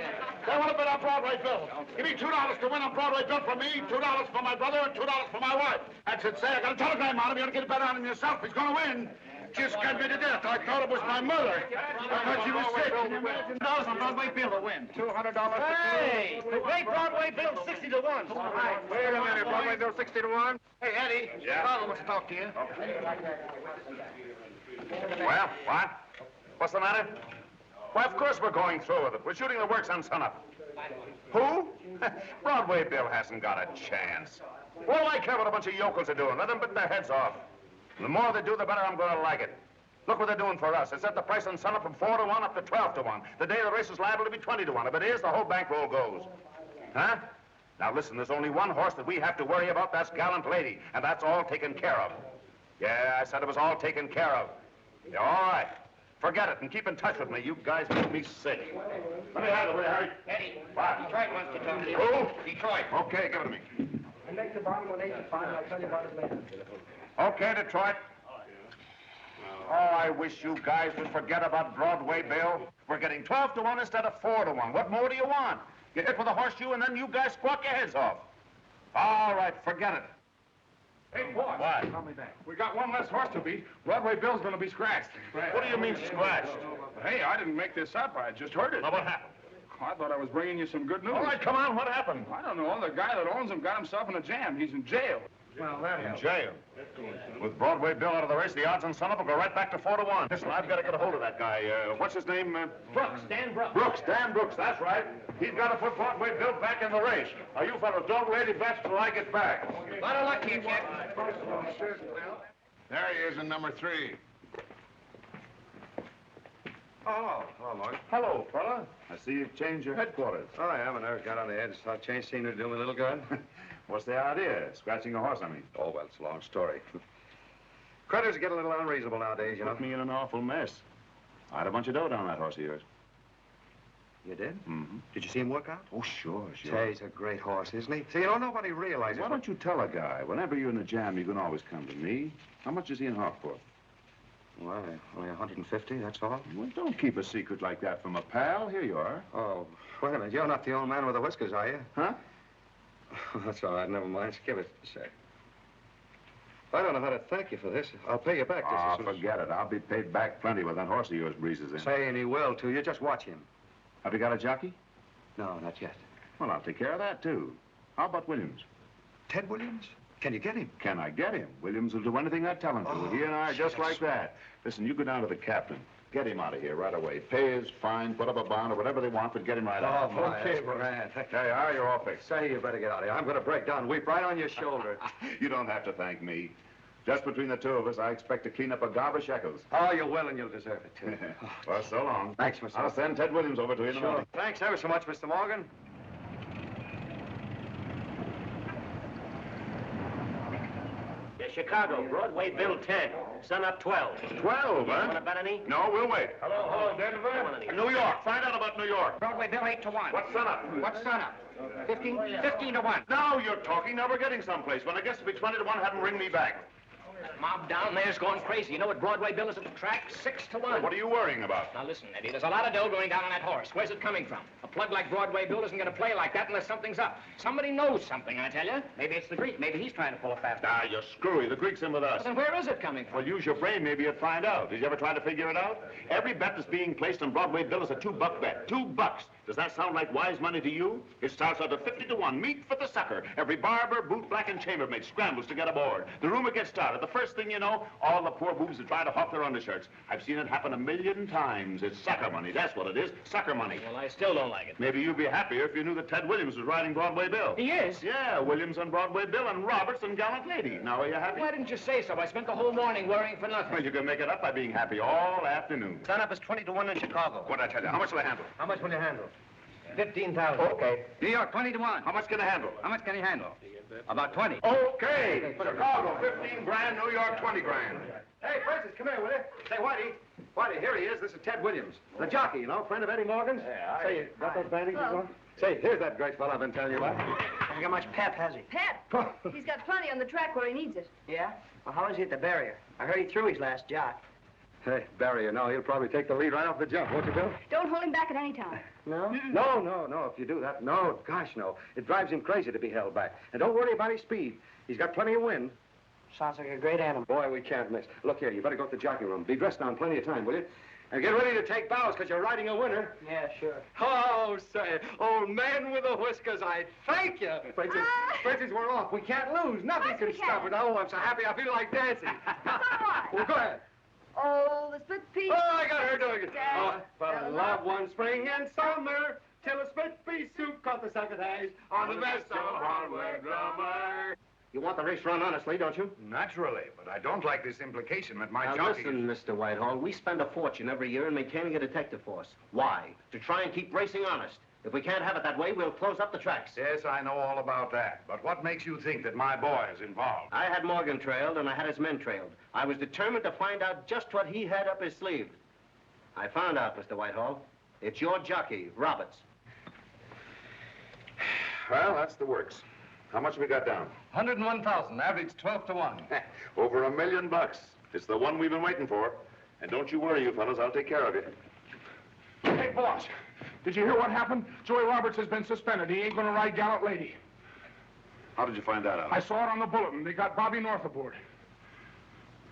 They want to bet on Broadway Bill. Give me $2 to win on Broadway Bill for me, $2 for my brother, and $2 for my wife. That's it, say. I got a telegram on him. You ought to get a bet on him yourself. He's going to win. Just scared me to death. I thought it was my mother. I thought she was sick. $2 on Broadway Bill to win. $200 Hey, the great Broadway Bill, 60 to 1. All right. Wait a minute. Broadway Bill 60 to 1. Hey, Eddie. Yeah? Father wants to talk to you. Well, what? What's the matter? Why, of course we're going through with it. We're shooting the works on sunup. Who? Broadway Bill hasn't got a chance. What do I care what a bunch of yokels are doing? Let them bit their heads off. The more they do, the better I'm going to like it. Look what they're doing for us. It's set the price on sunup from 4 to 1 up to 12 to 1. The day of the race is liable to be 20 to 1. If it is, the whole bankroll goes. Huh? Now listen, there's only one horse that we have to worry about. That's Gallant Lady, and that's all taken care of. Yeah, I said it was all taken care of. Yeah, all right. Forget it and keep in touch with me. You guys make me sick. Let me have it, Harry. Eddie, What? Detroit wants to talk to you. Who? Detroit. Okay, give it to me. And make the bottom 185 and I'll tell you about it later. Okay, Detroit. Oh, I wish you guys would forget about Broadway Bill. We're getting 12 to 1 instead of 4 to 1. What more do you want? Get hit with a horseshoe, and then you guys squawk your heads off. All right, forget it. Hey, boss. What? Call me back. We got one less horse to beat. Broadway Bill's gonna be scratched. What do you mean scratched? Hey, I didn't make this up. I just heard it. Now, what happened? I thought I was bringing you some good news. All right, come on, what happened? I don't know. The guy that owns him got himself in a jam. He's in jail. Well, that in jail. With Broadway Bill out of the race, the odds on son-up will go right back to 4-1. Listen, I've got to get a hold of that guy. What's his name? Brooks, Dan Brooks. Brooks, Dan Brooks, that's right. He's got to put Broadway Bill back in the race. Now, you fellas, don't lady bets till I get back. A lot of luck here, kid. There he is in number 3. Oh, hello, Morgan. Hello, fella. I see you've changed your headquarters. Oh, I haven't. I got on the edge. Thought change scenery to do me a little good. What's the idea? Scratching a horse, I mean. Oh, well, it's a long story. Creditors get a little unreasonable nowadays, you know. Put me in an awful mess. I had a bunch of dough down that horse of yours. You did? Mm-hmm. Did you see him work out? Oh, sure. Say, he's a great horse, isn't he? See, you know, nobody realizes... Why don't you tell a guy, whenever you're in a jam, you can always come to me. How much is he in Hartford? Well, only 150, that's all. Well, don't keep a secret like that from a pal. Here you are. Oh, wait a minute. You're not the old man with the whiskers, are you? Huh? That's all right. Never mind. Just give it a sec. I don't know how to thank you for this. I'll pay you back this. Ah, forget it. I'll be paid back plenty when that horse of yours breezes in. Say, and he will, too. You just watch him. Have you got a jockey? No, not yet. Well, I'll take care of that, too. How about Williams? Ted Williams? Can you get him? Can I get him? Williams will do anything I tell him to. Oh, He and I are just like that. Listen, you go down to the captain. Get him out of here right away. Pay his fine, put up a bond or whatever they want, but get him right out. Oh, okay, Brad. There you are, you're all fixed. Say, you better get out of here. I'm going to break down, weep right on your shoulder. You don't have to thank me. Just between the two of us, I expect to clean up a gob of shekels. Oh, you will, and you'll deserve it, too. Well, so long. Thanks, Mr. I'll send Ted Williams over to you in the Sure. morning. Thanks ever so much, Mr. Morgan. Yeah, Chicago, Broadway Bill 10, son up 12. 12, huh? Want to bet any? No, we'll wait. Hello, Denver. New York. Find out about New York. Broadway Bill 8-1. What's son up? What's son up? 15-1. Now you're talking. Now we're getting someplace. When I guess it'll be 20-1, have him ring me back. Mob down there's going crazy. You know what Broadway Bill is at the track? 6-1. What are you worrying about? Now listen, Eddie, there's a lot of dough going down on that horse. Where's it coming from? A plug like Broadway Bill isn't going to play like that unless something's up. Somebody knows something, I tell you. Maybe it's the Greek. Maybe he's trying to pull a fast one. Ah, you're screwy. The Greek's in with us. Well, then where is it coming from? Well, use your brain. Maybe you'd find out. Did you ever try to figure it out? Every bet that's being placed on Broadway Bill is a $2 bet. $2. Does that sound like wise money to you? It starts out at 50-1. Meat for the sucker. Every barber, boot black, and chambermaid scrambles to get aboard. The rumor gets started. The first thing you know, all the poor boobs are trying to hawk their undershirts. I've seen it happen 1,000,000 times. It's sucker money. That's what it is. Sucker money. Well, I still don't like it. Maybe you'd be happier if you knew that Ted Williams was riding Broadway Bill. He is? Yeah, Williams on Broadway Bill and Roberts and Gallant Lady. Now, are you happy? Why didn't you say so? I spent the whole morning worrying for nothing. Well, you can make it up by being happy all afternoon. Son up is 20-1 in Chicago. What'd I tell you? How much will I handle? How much will you handle? 15,000. Okay. New York, 20-1. How much can I handle? How much can he handle? About 20. Okay. Chicago, 15 grand. New York, 20 grand. Hey, Francis, come here, will you? Say, Whitey, here he is. This is Ted Williams. The jockey, you know, friend of Eddie Morgan's. Yeah, Say, you got those bandages on? Say, here's that great fellow I've been telling you about. Hasn't got much pep, has he? Pep? He's got plenty on the track where he needs it. Yeah? Well, how is he at the barrier? I heard he threw his last jock. Hey, barrier, no, he'll probably take the lead right off the jump, won't you, Bill? Don't hold him back at any time. No? No, if you do that, no, gosh, no. It drives him crazy to be held back. And don't worry about his speed. He's got plenty of wind. Sounds like a great animal. Boy, we can't miss. Look here, you better go to the jockey room. Be dressed now in plenty of time, will you? And get ready to take bows, because you're riding a winner. Yeah, sure. Oh, say, old man with the whiskers, I thank you. Francis, we're off. We can't lose. Nothing can stop it. Oh, I'm so happy I feel like dancing. Well, go ahead. Oh, the split pea. Oh, I got her doing it. Oh, but I love one spring and summer till a split pea soup caught the sacrifice on the best of hardware drummer. You want the race run honestly, don't you? Naturally, but I don't like this implication that my Now jockey... listen, Mr. Whitehall, we spend a fortune every year in maintaining a detective force. Why? To try and keep racing honest. If we can't have it that way, we'll close up the tracks. Yes, I know all about that. But what makes you think that my boy is involved? I had Morgan trailed, and I had his men trailed. I was determined to find out just what he had up his sleeve. I found out, Mr. Whitehall. It's your jockey, Roberts. Well, that's the works. How much we got down? 101,000, average 12-1. Over $1 million. It's the one we've been waiting for. And don't you worry, you fellas, I'll take care of you. Hey, boss. Did you hear what happened? Joey Roberts has been suspended. He ain't gonna ride Gallant Lady. How did you find that out? I saw it on the bulletin. They got Bobby North aboard.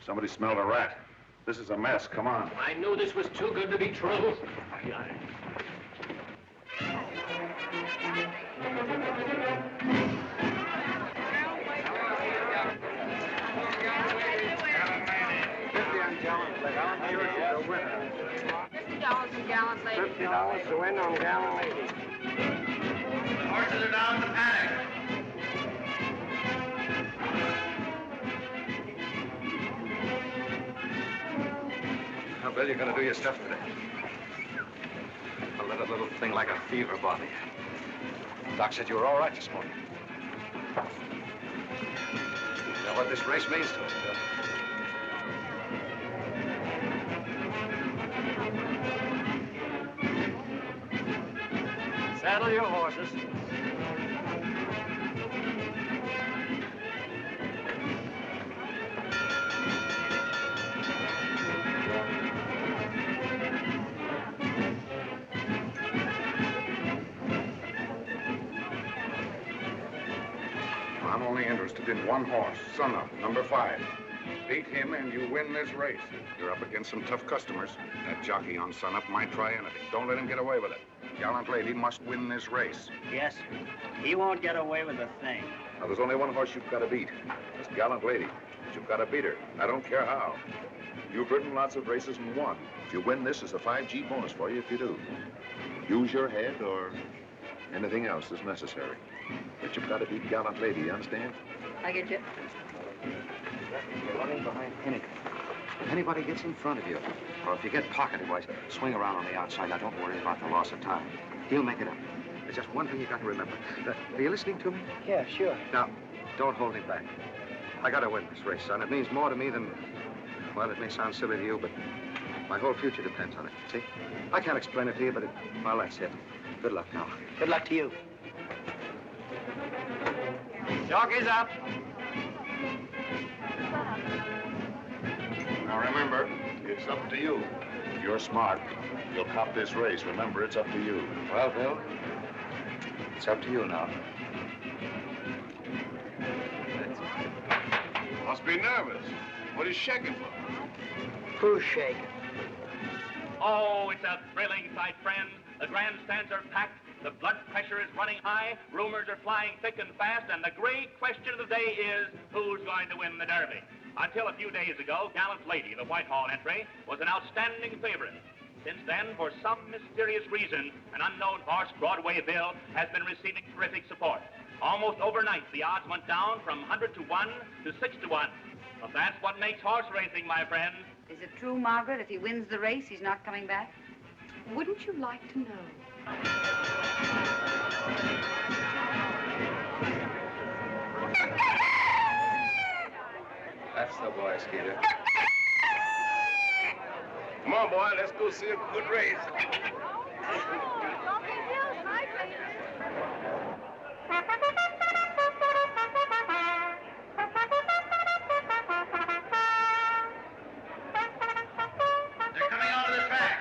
Somebody smelled a rat. This is a mess. Come on. I knew this was too good to be true. $50 in Gallant Lady. $50 to win on Gallant Lady. Horses are down to paddock. How well you're gonna do your stuff today? I'll let a little thing like a fever bother you. Doc said you were all right this morning. You know what this race means to us, Bill? Saddle your horses. I'm only interested in one horse, Sun Up, number 5. Beat him and you win this race. You're up against some tough customers. That jockey on Sun Up might try anything. Don't let him get away with it. Gallant Lady must win this race. Yes, sir. He won't get away with a thing. Now, there's only one horse you've got to beat. This Gallant Lady. But you've got to beat her. I don't care how. You've ridden lots of races and won. If you win this, it's a 5G bonus for you if you do. Use your head or anything else is necessary. But you've got to beat Gallant Lady, you understand? I get you. You're running behind Pinnacle. If anybody gets in front of you, or if you get pocketed, why, swing around on the outside. Now, don't worry about the loss of time. He'll make it up. There's just one thing you got to remember. Are you listening to me? Yeah, sure. Now, don't hold him back. I got to win this race, son. It means more to me than, well, it may sound silly to you, but my whole future depends on it, see? I can't explain it to you, but well, that's it. Good luck now. Good luck to you. Jockey's up. Now remember, it's up to you. If you're smart, you'll cop this race. Remember, it's up to you. Well, Bill, it's up to you now. Must be nervous. What are you shaking for? Who's shaking? Oh, it's a thrilling sight, friends. The grandstands are packed. The blood pressure is running high. Rumors are flying thick and fast. And the great question of the day is, who's going to win the Derby? Until a few days ago, Gallant Lady, the Whitehall entry, was an outstanding favorite. Since then, for some mysterious reason, an unknown horse, Broadway Bill, has been receiving terrific support. Almost overnight, the odds went down from 100 to 1 to 6 to 1. But that's what makes horse racing, my friend. Is it true, Margaret, if he wins the race, he's not coming back? Wouldn't you like to know? That's the boy, Skeeter. Come on, boy, let's go see a good race. They're coming onto the track.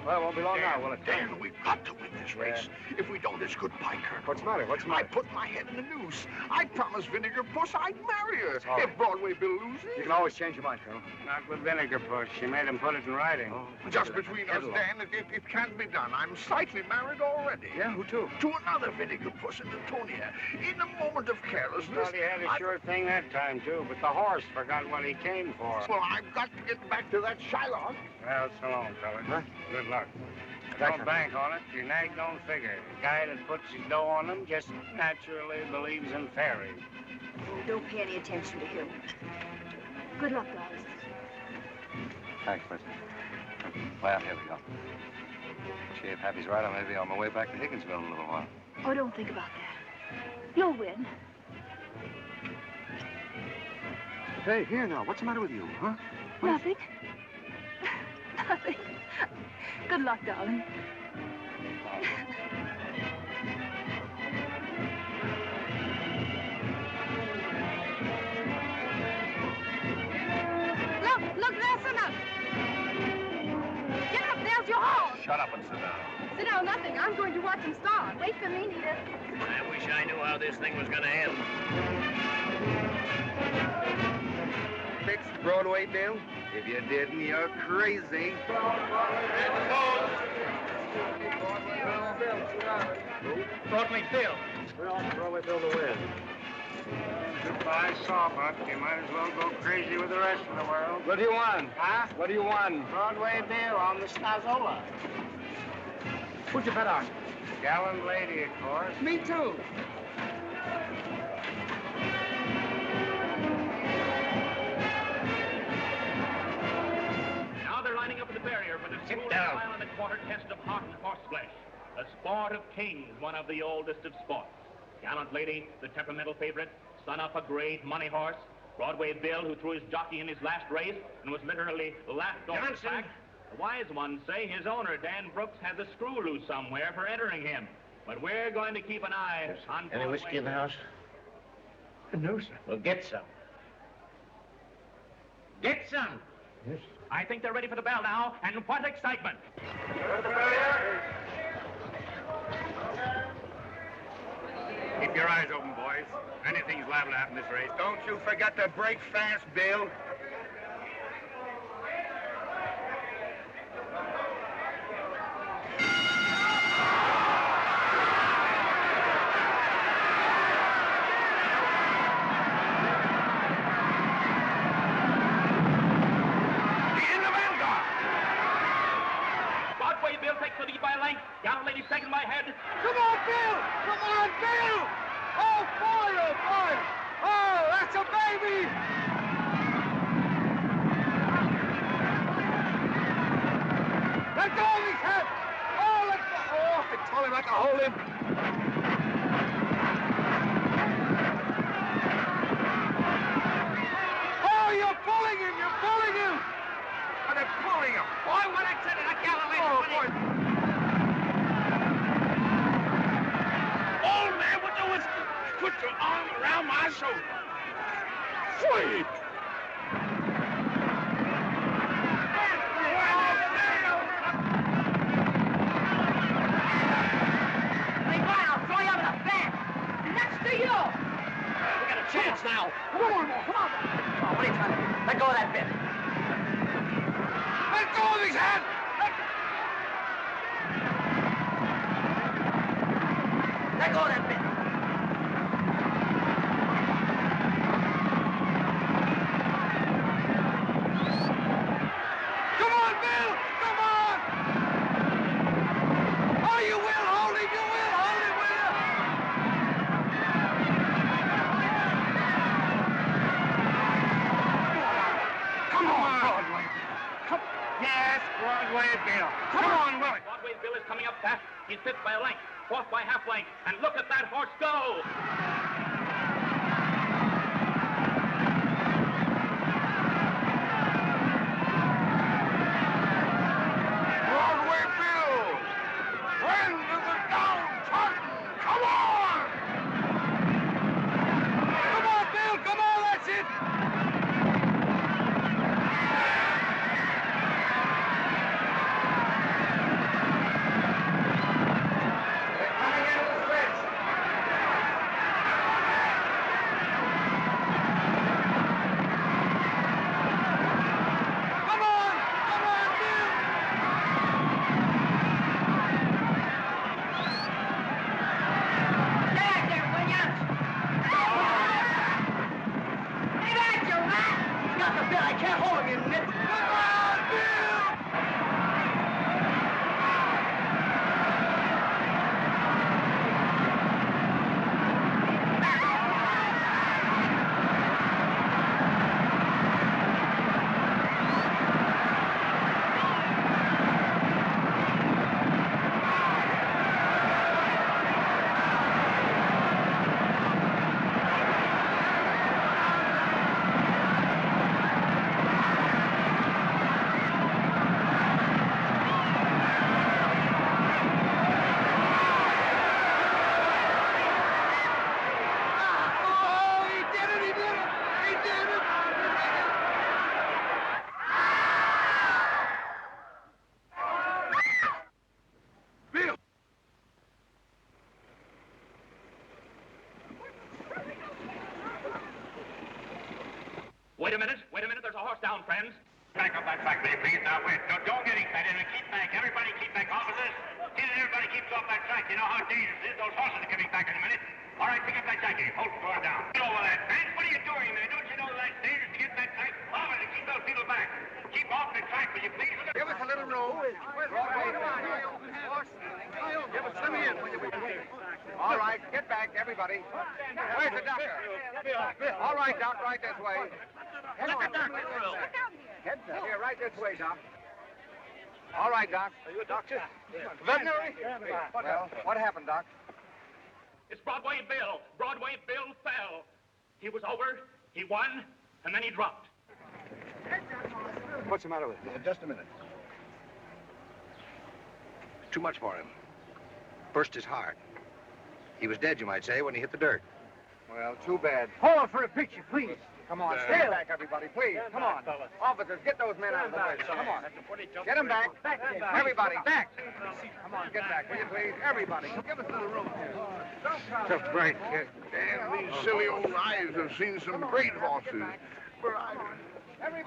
Well, it won't be long now, will it? Dan, we've got to win this race. If we don't, it's goodbye, Colonel. What's the matter? What's the I matter? put my head in the noose. I promised Vinegar Puss I'd marry her all right. if Broadway Bill loses. You can always change your mind, Colonel. Not with Vinegar Puss. She made him put it in writing. Oh, Just between us, Dan, it can't be done. I'm slightly married already. Yeah, who to? To another Vinegar Puss in Antonia. In a moment of carelessness. Thought he had a sure thing that time, too, but the horse forgot what he came for. Well, I've got to get back to that Shylock. Well, so long, fella. Huh? Good luck. Thanks, Don't bank on it. Your nag don't figure. The guy that puts his dough on them just naturally believes in fairies. Oh, don't pay any attention to him. Good luck, guys. Thanks, Fritz. Well, here we go. Gee, if Happy's right, I may be on my way back to Higginsville in a little while. Oh, don't think about that. You'll win. Hey, here now. What's the matter with you, huh? Nothing. Nothing. Good luck, darling. Look, there's enough. Get up, there's your horse. Shut up and sit down. Sit down, nothing. I'm going to watch him start. Wait for me, Nita. I wish I knew how this thing was going to end. Fixed Broadway Bill? If you didn't, you're crazy. Broadway Bill. We're on Broadway Bill to win. Goodbye, Sawbuck. You might as well go crazy with the rest of the world. What do you want? Huh? What do you want? Broadway Bill on the Stazola. Who'd you bet on? Gallant lady, of course. Me too. Now they're lining up at the barrier for the school mile and a quarter test of hot and horseflesh. The sport of kings, one of the oldest of sports. Gallant lady, the temperamental favorite, son of a great money horse. Broadway Bill, who threw his jockey in his last race and was literally laughed off the track. The wise ones say his owner, Dan Brooks, has a screw loose somewhere for entering him. But we're going to keep an eye on... Any whiskey in the house? No, sir. Well, get some. Get some. Yes. I think they're ready for the bell now, and what excitement! Keep your eyes open, boys. Anything's liable to happen in this race. Don't you forget to break fast, Bill. Broadway Bill takes the lead by a length. Gallant lady second by a head. Come on, Bill! Come on, Bill! Oh, boy, oh, boy! Oh, that's a baby! Let go of his head! Oh, let go! Oh, I told him not to hold him. Oh, you're pulling him! You're pulling him! Oh, they're pulling him. Boy, what I said, that gallant lady! Oh, boy. Old man, what you whiskey? Put your arm around my shoulder. Sweet! Hey, boy, I'll throw you up in a fan. Next to you. We got a chance now. Come on, come on. Oh, what are you trying to do? Let go of that bit. Let go of his hand! Let go of that bit. Come on, Bill! Come on! Oh, you will hold him! You will hold him, will you? Come on, Broadway. Come. Yes, Broadway Bill. Come on, Willie. Broadway Bill is coming up fast. He's fifth by a length, fourth by half length. And look at that horse go! Broadway Bill! Friend of the downtrodden! Come on! Come on, Bill! Come on, that's it! They're coming into the stretch. Wait a minute. There's a horse down, friends. Back up that track, will you please? Now, wait. Don't get excited. Keep back. Everybody keep back. Officers, see that everybody keeps off that track. You know how dangerous it is. Those horses are coming back in a minute. All right, pick up that jockey. Hold the door down. Get over that, man. What are you doing there? Don't you know that's dangerous to get that track? Officers, keep those people back. Keep off the track, will you please? Give us a little room. Give us some in, will you? All right, get back, everybody. Where's the doctor? All right, Doc, right this way. Let the doctor through. Here, right this way, Doc. All right, Doc. Are you a doctor? Veterinary? Well, what happened, Doc? It's Broadway Bill. Broadway Bill fell. He was over, he won, and then he dropped. What's the matter with him? Just a minute. Too much for him. Burst his heart. He was dead, you might say, when he hit the dirt. Well, too bad. Hold on for a picture, please. Come on, stand back, everybody, please. Come on. Officers, get those men out of the way. Come on. Get them back. Everybody, back. Come on, get back, will you, please? Everybody. Give us a little room here. Tough break. Damn, these silly old eyes have seen some great horses.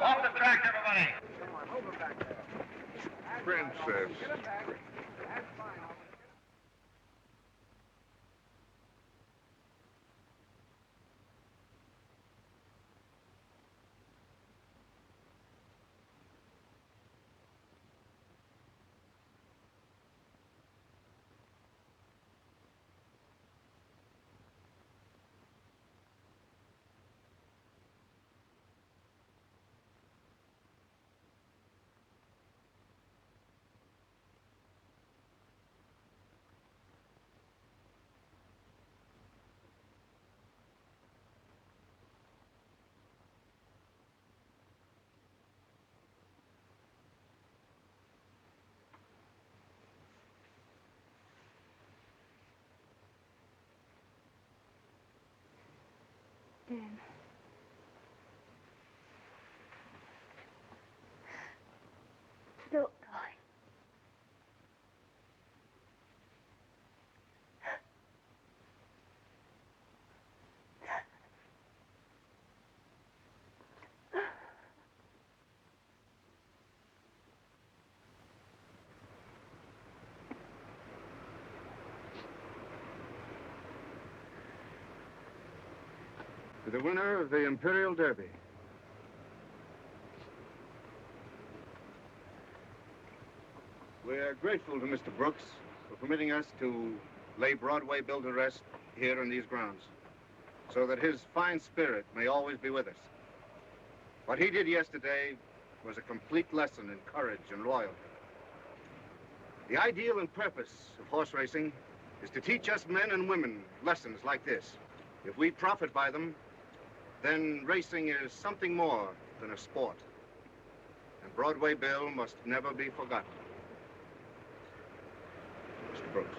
Off the track, everybody. Come on, over back there. Princess. Dan. Bill, darling. To the winner of the Imperial Derby. We're grateful to Mr. Brooks for permitting us to lay Broadway Bill to rest here in these grounds, so that his fine spirit may always be with us. What he did yesterday was a complete lesson in courage and loyalty. The ideal and purpose of horse racing is to teach us men and women lessons like this. If we profit by them, then racing is something more than a sport. And Broadway Bill must never be forgotten. Mr. Brooks.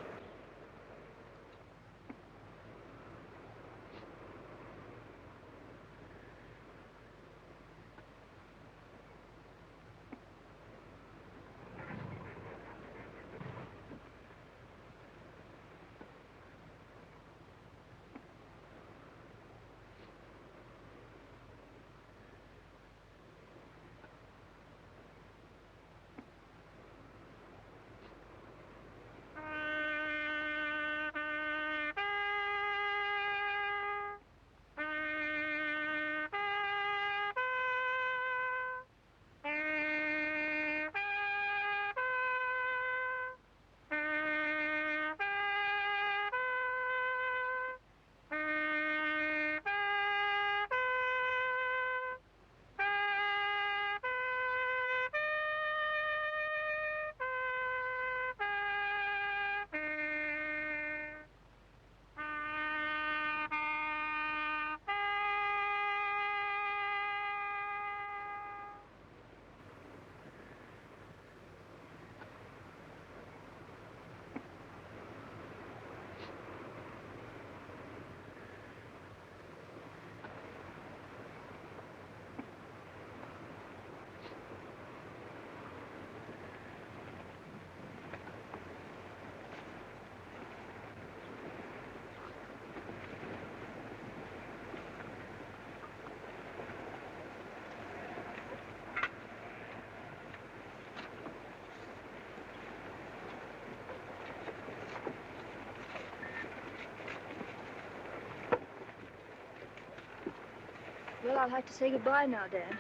Well, I'll have to say goodbye now, Dan.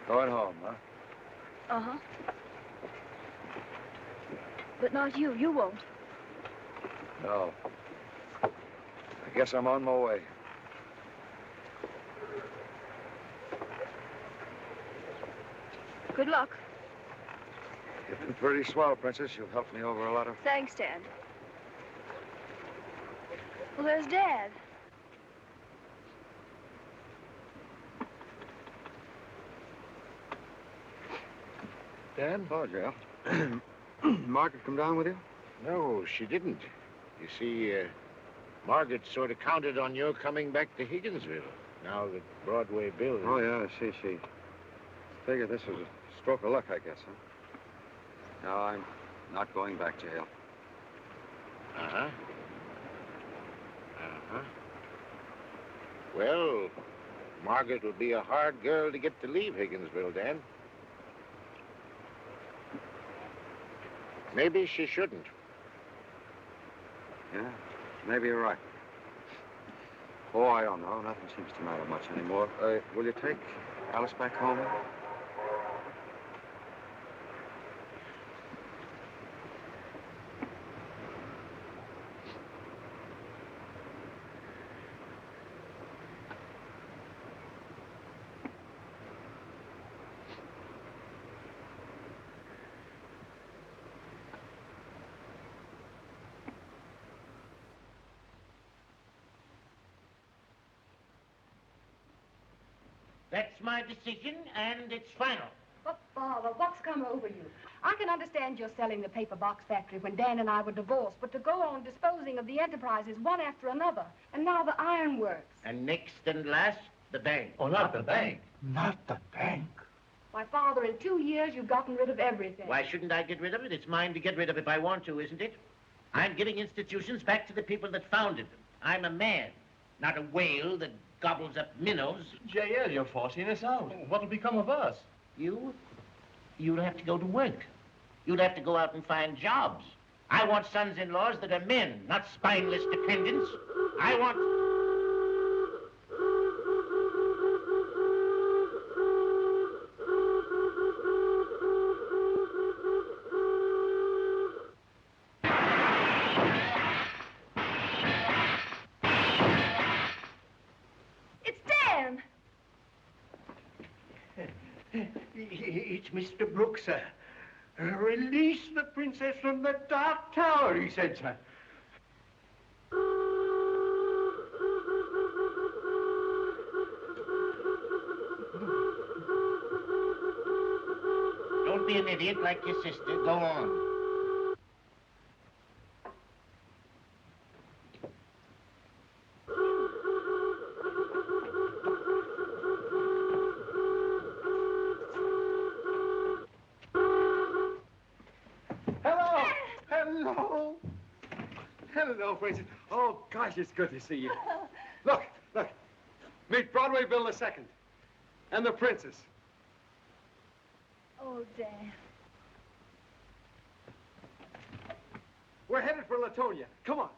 Going home, huh? Uh-huh. But not you. You won't. No. I guess I'm on my way. Good luck. You've been pretty swell, Princess. You've helped me over a lot of... Thanks, Dan. Well, there's Dad. Dan? Oh, Joe. Margaret come down with you? No, she didn't. You see, Margaret sort of counted on your coming back to Higginsville, now that Broadway Bill... Oh, yeah, I see. She figured this was a stroke of luck, I guess, huh? No, I'm not going back to jail. Uh-huh. Uh-huh. Well, Margaret will be a hard girl to get to leave Higginsville, Dan. Maybe she shouldn't. Yeah, maybe you're right. Oh, I don't know. Nothing seems to matter much anymore. Will you take Alice back home? That's my decision, and it's final. But, Father, what's come over you? I can understand you're selling the paper box factory when Dan and I were divorced, but to go on disposing of the enterprises one after another, and now the ironworks. And next and last, the bank. Oh, not the bank. Not the bank. My father, in 2 years, you've gotten rid of everything. Why shouldn't I get rid of it? It's mine to get rid of if I want to, isn't it? I'm giving institutions back to the people that founded them. I'm a man, not a whale that gobbles up minnows. J.L., you're forcing us out. What'll become of us? You'll have to go to work. You'll have to go out and find jobs. I want sons-in-laws that are men, not spineless dependents. I want... It's Dan! It's Mr. Brooks, sir. Release the princess from the Dark Tower, he said, sir. Don't be an idiot like your sister. Go on. Hello, Princess. Oh, gosh, it's good to see you. Look. Meet Broadway Bill II. And the princess. Oh, Dan. We're headed for Latonia. Come on.